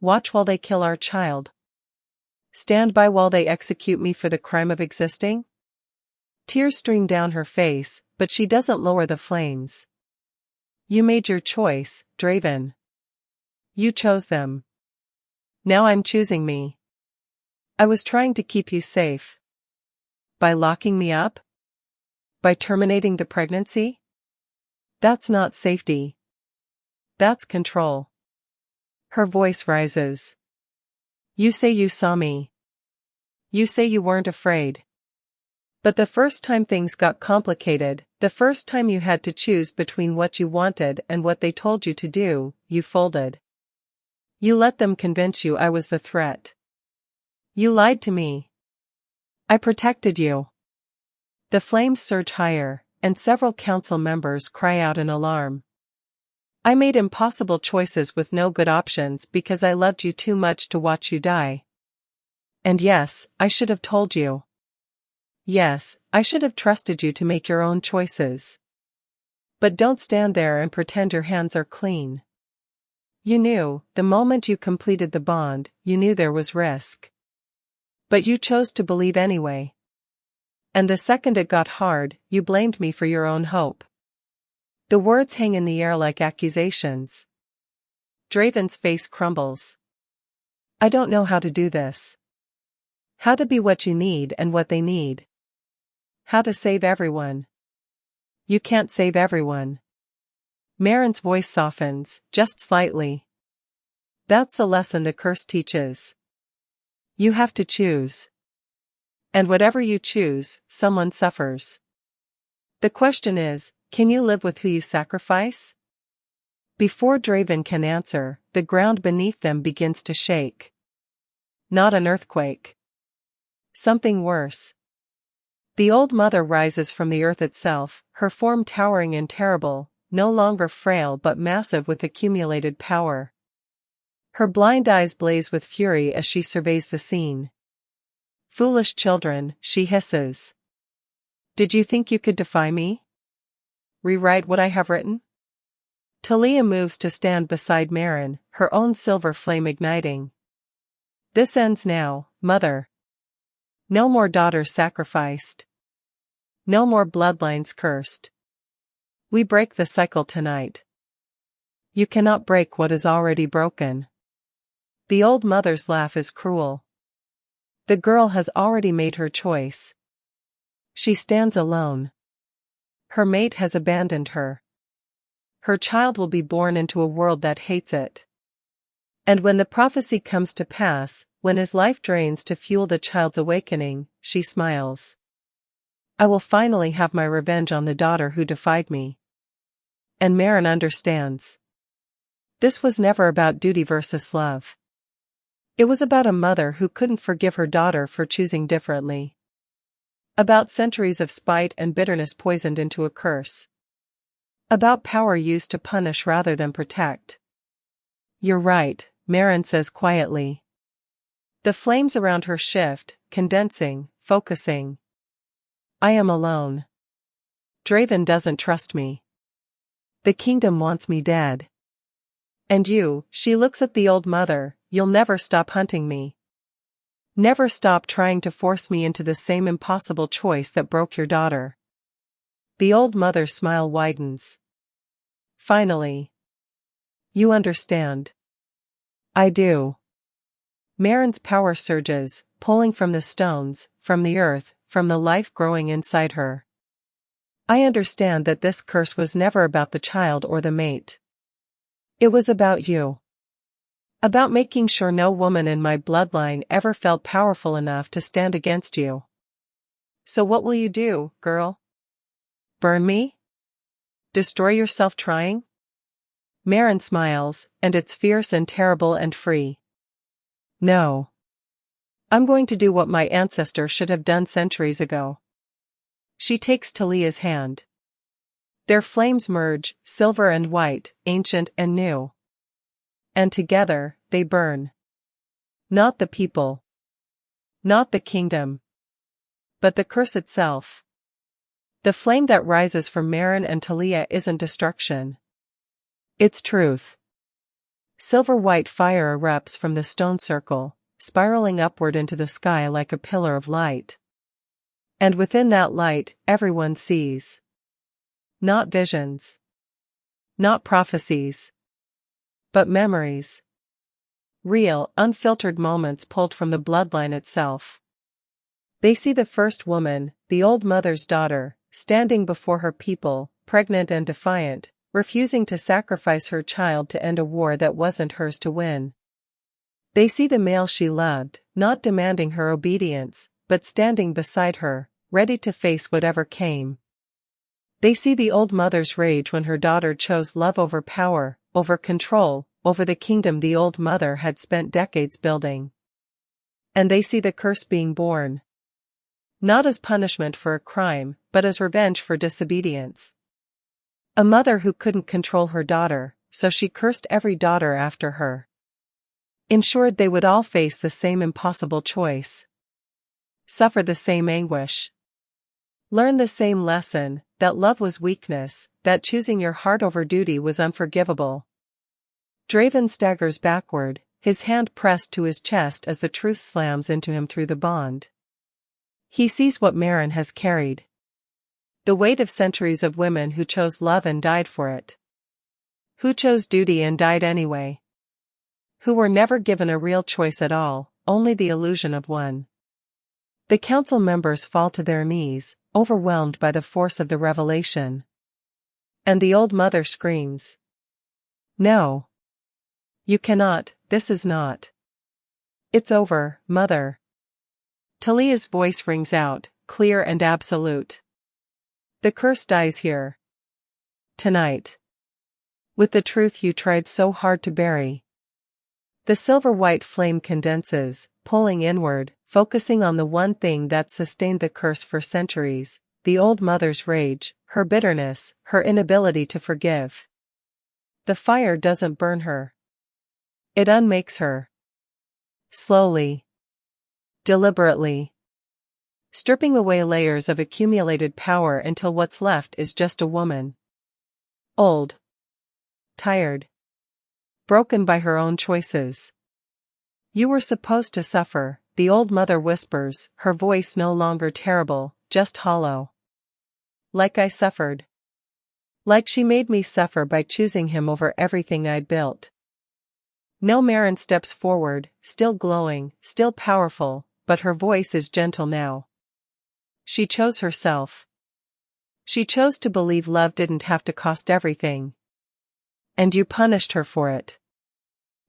Watch while they kill our child. Stand by while they execute me for the crime of existing? Tears stream down her face, but she doesn't lower the flames. You made your choice, Draven. You chose them. Now I'm choosing me. I was trying to keep you safe. By locking me up? By terminating the pregnancy? That's not safety. That's control. Her voice rises. You say you saw me. You say you weren't afraid. But the first time things got complicated, the first time you had to choose between what you wanted and what they told you to do, you folded. You let them convince you I was the threat. You lied to me. I protected you. The flames surge higher, and several council members cry out in alarm. I made impossible choices with no good options because I loved you too much to watch you die. And yes, I should have told you. Yes, I should have trusted you to make your own choices. But don't stand there and pretend your hands are clean. You knew, the moment you completed the bond, you knew there was risk. But you chose to believe anyway. And the second it got hard, you blamed me for your own hope. The words hang in the air like accusations. Draven's face crumbles. I don't know how to do this. How to be what you need and what they need. How to save everyone. You can't save everyone. Marin's voice softens, just slightly. That's the lesson the curse teaches. You have to choose. And whatever you choose, someone suffers. The question is, can you live with who you sacrifice? Before Draven can answer, the ground beneath them begins to shake. Not an earthquake. Something worse. The old mother rises from the earth itself, her form towering and terrible, no longer frail but massive with accumulated power. Her blind eyes blaze with fury as she surveys the scene. Foolish children, she hisses. Did you think you could defy me? Rewrite what I have written? Talia moves to stand beside Marin, her own silver flame igniting. This ends now, mother. No more daughters sacrificed. No more bloodlines cursed. We break the cycle tonight. You cannot break what is already broken. The old mother's laugh is cruel. The girl has already made her choice. She stands alone. Her mate has abandoned her. Her child will be born into a world that hates it. And when the prophecy comes to pass, when his life drains to fuel the child's awakening, she smiles. I will finally have my revenge on the daughter who defied me. And Marin understands. This was never about duty versus love. It was about a mother who couldn't forgive her daughter for choosing differently. About centuries of spite and bitterness poisoned into a curse. About power used to punish rather than protect. You're right, Marin says quietly. The flames around her shift, condensing, focusing. I am alone. Draven doesn't trust me. The kingdom wants me dead. And you, she looks at the old mother, you'll never stop hunting me. Never stop trying to force me into the same impossible choice that broke your daughter. The old mother's smile widens. Finally. You understand. I do. Marin's power surges, pulling from the stones, from the earth, from the life growing inside her. I understand that this curse was never about the child or the mate. It was about you. About making sure no woman in my bloodline ever felt powerful enough to stand against you. So what will you do, girl? Burn me? Destroy yourself trying? Marin smiles, and it's fierce and terrible and free. No. I'm going to do what my ancestor should have done centuries ago. She takes Talia's hand. Their flames merge, silver and white, ancient and new. And together, they burn. Not the people. Not the kingdom. But the curse itself. The flame that rises from Marin and Talia isn't destruction. It's truth. Silver-white fire erupts from the stone circle, spiraling upward into the sky like a pillar of light. And within that light, everyone sees. Not visions. Not prophecies. But memories. Real, unfiltered moments pulled from the bloodline itself. They see the first woman, the old mother's daughter, standing before her people, pregnant and defiant, refusing to sacrifice her child to end a war that wasn't hers to win. They see the male she loved, not demanding her obedience, but standing beside her, ready to face whatever came. They see the old mother's rage when her daughter chose love over power, over control, over the kingdom the old mother had spent decades building. And they see the curse being born. Not as punishment for a crime, but as revenge for disobedience. A mother who couldn't control her daughter, so she cursed every daughter after her. Ensured they would all face the same impossible choice. Suffer the same anguish. Learn the same lesson, that love was weakness, that choosing your heart over duty was unforgivable. Draven staggers backward, his hand pressed to his chest as the truth slams into him through the bond. He sees what Marin has carried. The weight of centuries of women who chose love and died for it. Who chose duty and died anyway. Who were never given a real choice at all, only the illusion of one. The council members fall to their knees, overwhelmed by the force of the revelation. And the old mother screams. No. You cannot, this is not. It's over, mother. Talia's voice rings out, clear and absolute. The curse dies here. Tonight. With the truth you tried so hard to bury. The silver-white flame condenses, pulling inward, focusing on the one thing that sustained the curse for centuries, the old mother's rage, her bitterness, her inability to forgive. The fire doesn't burn her. It unmakes her. Slowly. Deliberately. Stripping away layers of accumulated power until what's left is just a woman. Old. Tired. Broken by her own choices. You were supposed to suffer, the old mother whispers, her voice no longer terrible, just hollow. Like I suffered. Like she made me suffer by choosing him over everything I'd built. No. Marin steps forward, still glowing, still powerful, but her voice is gentle now. She chose herself. She chose to believe love didn't have to cost everything. And you punished her for it.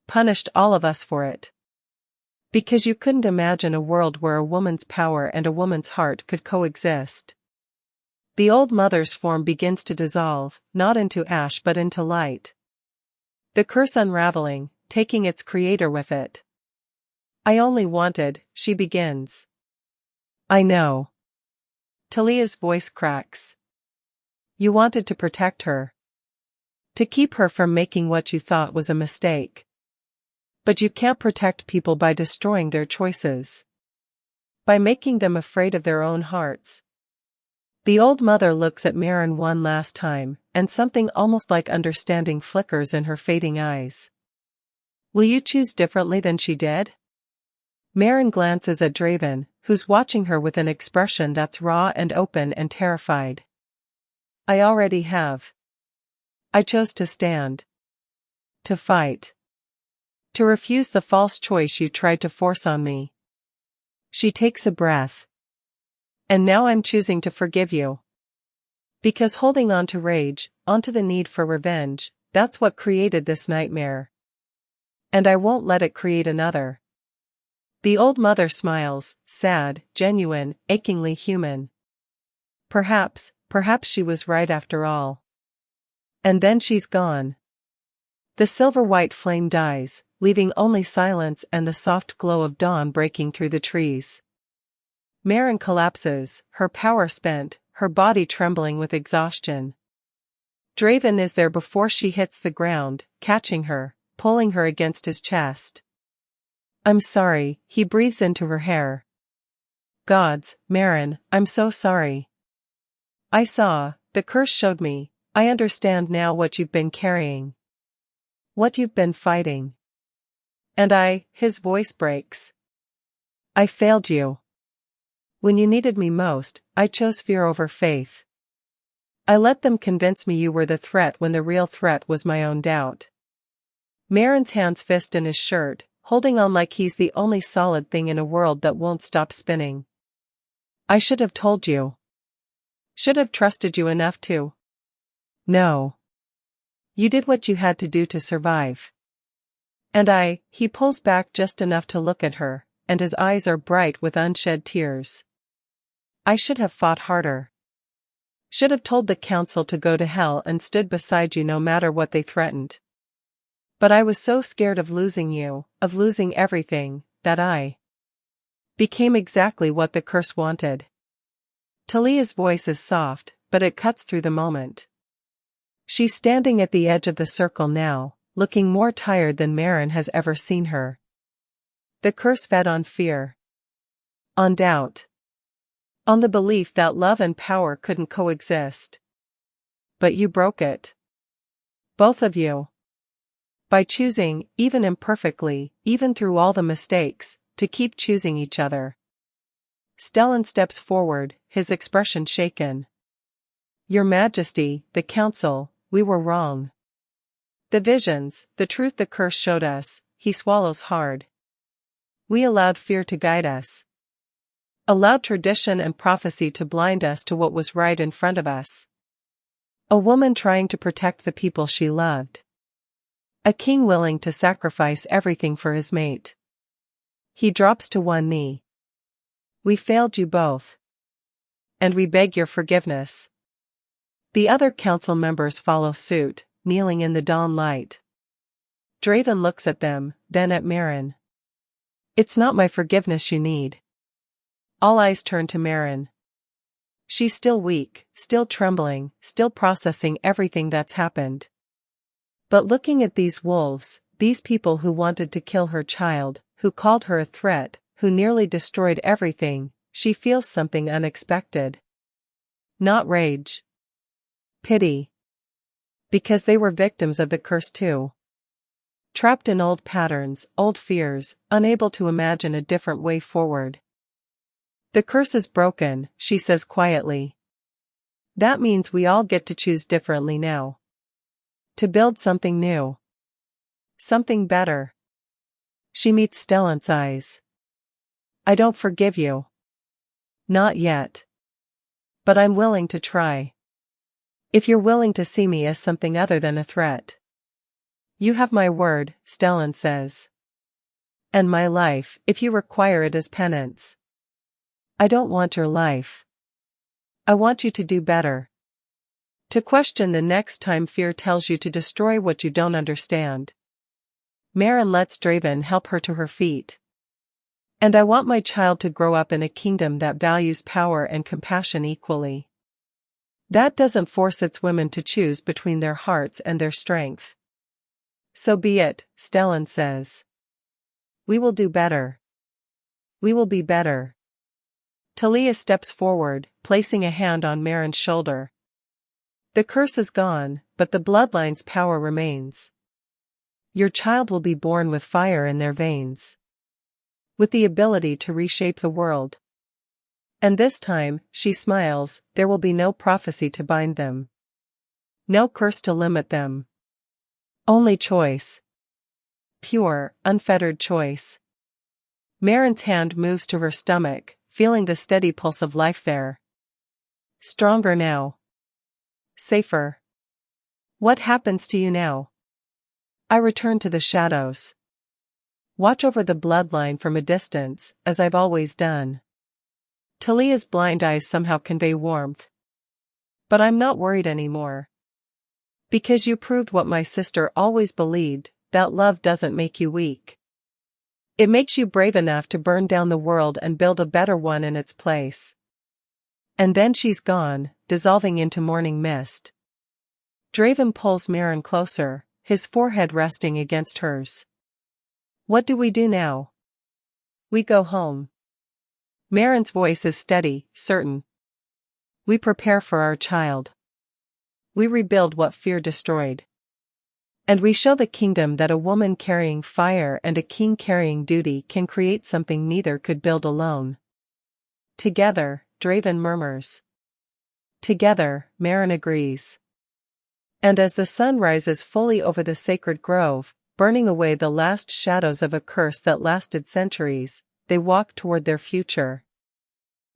Punished all of us for it. Because you couldn't imagine a world where a woman's power and a woman's heart could coexist. The old mother's form begins to dissolve, not into ash but into light. The curse unraveling, taking its creator with it. I only wanted, she begins. I know. Talia's voice cracks. You wanted to protect her. To keep her from making what you thought was a mistake. But you can't protect people by destroying their choices. By making them afraid of their own hearts. The old mother looks at Marin one last time, and something almost like understanding flickers in her fading eyes. Will you choose differently than she did? Marin glances at Draven, who's watching her with an expression that's raw and open and terrified. I already have. I chose to stand. To fight. To refuse the false choice you tried to force on me. She takes a breath. And now I'm choosing to forgive you. Because holding on to rage, onto the need for revenge, that's what created this nightmare. And I won't let it create another. The old mother smiles, sad, genuine, achingly human. Perhaps she was right after all. And then she's gone. The silver-white flame dies, leaving only silence and the soft glow of dawn breaking through the trees. Maren collapses, her power spent, her body trembling with exhaustion. Draven is there before she hits the ground, catching her, pulling her against his chest. I'm sorry, he breathes into her hair. Gods, Maren, I'm so sorry. I saw, the curse showed me, I understand now what you've been carrying. What you've been fighting. And his voice breaks. I failed you. When you needed me most, I chose fear over faith. I let them convince me you were the threat when the real threat was my own doubt. Maren's hands fist in his shirt, holding on like he's the only solid thing in a world that won't stop spinning. I should have told you. Should have trusted you enough to. No. You did what you had to do to survive. And he pulls back just enough to look at her, and his eyes are bright with unshed tears. I should have fought harder. Should have told the council to go to hell and stood beside you no matter what they threatened. But I was so scared of losing you, of losing everything, that I became exactly what the curse wanted. Talia's voice is soft, but it cuts through the moment. She's standing at the edge of the circle now, looking more tired than Maren has ever seen her. The curse fed on fear. On doubt. On the belief that love and power couldn't coexist. But you broke it. Both of you. By choosing, even imperfectly, even through all the mistakes, to keep choosing each other. Stellan steps forward, his expression shaken. Your Majesty, the Council, we were wrong. The visions, the truth the curse showed us, he swallows hard. We allowed fear to guide us. Allowed tradition and prophecy to blind us to what was right in front of us. A woman trying to protect the people she loved. A king willing to sacrifice everything for his mate. He drops to one knee. We failed you both. And we beg your forgiveness. The other council members follow suit, kneeling in the dawn light. Draven looks at them, then at Maren. It's not my forgiveness you need. All eyes turn to Maren. She's still weak, still trembling, still processing everything that's happened. But looking at these wolves, these people who wanted to kill her child, who called her a threat, who nearly destroyed everything, she feels something unexpected. Not rage. Pity. Because they were victims of the curse too. Trapped in old patterns, old fears, unable to imagine a different way forward. The curse is broken, she says quietly. That means we all get to choose differently now. To build something new. Something better. She meets Stellan's eyes. I don't forgive you. Not yet. But I'm willing to try. If you're willing to see me as something other than a threat. You have my word, Stellan says. And my life, if you require it as penance. I don't want your life. I want you to do better. To question the next time fear tells you to destroy what you don't understand. Maren lets Draven help her to her feet. And I want my child to grow up in a kingdom that values power and compassion equally. That doesn't force its women to choose between their hearts and their strength. So be it, Stellan says. We will do better. We will be better. Talia steps forward, placing a hand on Maren's shoulder. The curse is gone, but the bloodline's power remains. Your child will be born with fire in their veins. With the ability to reshape the world. And this time, she smiles, there will be no prophecy to bind them. No curse to limit them. Only choice. pure, unfettered choice. Marin's hand moves to her stomach, feeling the steady pulse of life there. Stronger now. Safer. What happens to you now? I return to the shadows. Watch over the bloodline from a distance, as I've always done. Talia's blind eyes somehow convey warmth. But I'm not worried anymore. Because you proved what my sister always believed, that love doesn't make you weak. It makes you brave enough to burn down the world and build a better one in its place. And then she's gone, dissolving into morning mist. Draven pulls Marin closer, his forehead resting against hers. What do we do now? We go home. Marin's voice is steady, certain. We prepare for our child. We rebuild what fear destroyed. And we show the kingdom that a woman carrying fire and a king carrying duty can create something neither could build alone. Together, Draven murmurs. Together, Marin agrees. And as the sun rises fully over the sacred grove, burning away the last shadows of a curse that lasted centuries, they walk toward their future.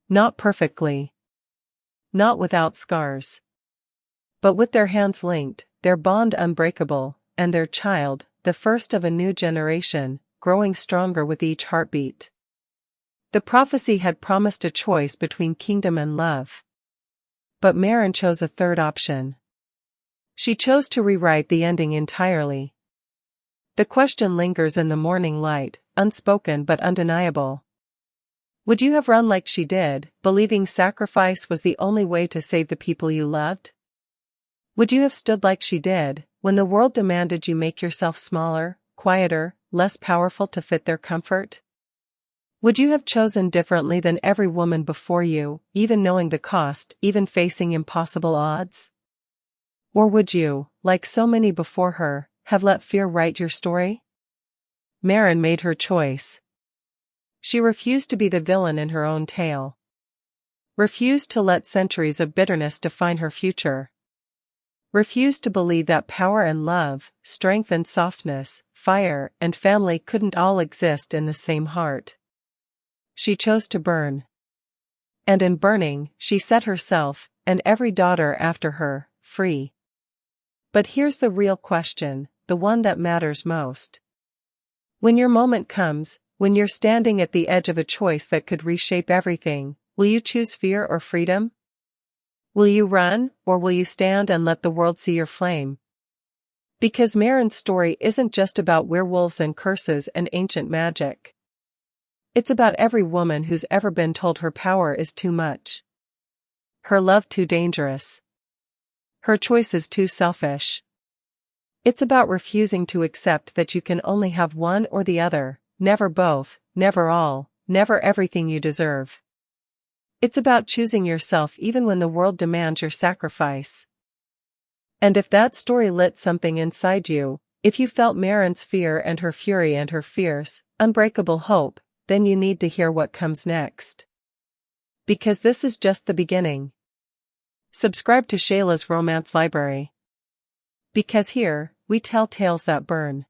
Not perfectly. Not without scars. But with their hands linked, their bond unbreakable, and their child, the first of a new generation, growing stronger with each heartbeat. The prophecy had promised a choice between kingdom and love. But Marin chose a third option. She chose to rewrite the ending entirely. The question lingers in the morning light, unspoken but undeniable. Would you have run like she did, believing sacrifice was the only way to save the people you loved? Would you have stood like she did, when the world demanded you make yourself smaller, quieter, less powerful to fit their comfort? Would you have chosen differently than every woman before you, even knowing the cost, even facing impossible odds? Or would you, like so many before her, have let fear write your story? Marin made her choice. She refused to be the villain in her own tale. Refused to let centuries of bitterness define her future. Refused to believe that power and love, strength and softness, fire and family couldn't all exist in the same heart. She chose to burn. And in burning, she set herself, and every daughter after her, free. But here's the real question, the one that matters most. When your moment comes, when you're standing at the edge of a choice that could reshape everything, will you choose fear or freedom? Will you run, or will you stand and let the world see your flame? Because Marin's story isn't just about werewolves and curses and ancient magic. It's about every woman who's ever been told her power is too much. Her love too dangerous. Her choices too selfish. It's about refusing to accept that you can only have one or the other, never both, never all, never everything you deserve. It's about choosing yourself even when the world demands your sacrifice. And if that story lit something inside you, if you felt Marin's fear and her fury and her fierce, unbreakable hope, then you need to hear what comes next. Because this is just the beginning. Subscribe to Shayla's Romance Library. Because here, we tell tales that burn.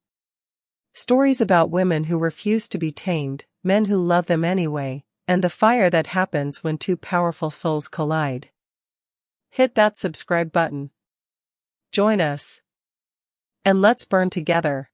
Stories about women who refuse to be tamed, men who love them anyway, and the fire that happens when two powerful souls collide. Hit that subscribe button. Join us. And let's burn together.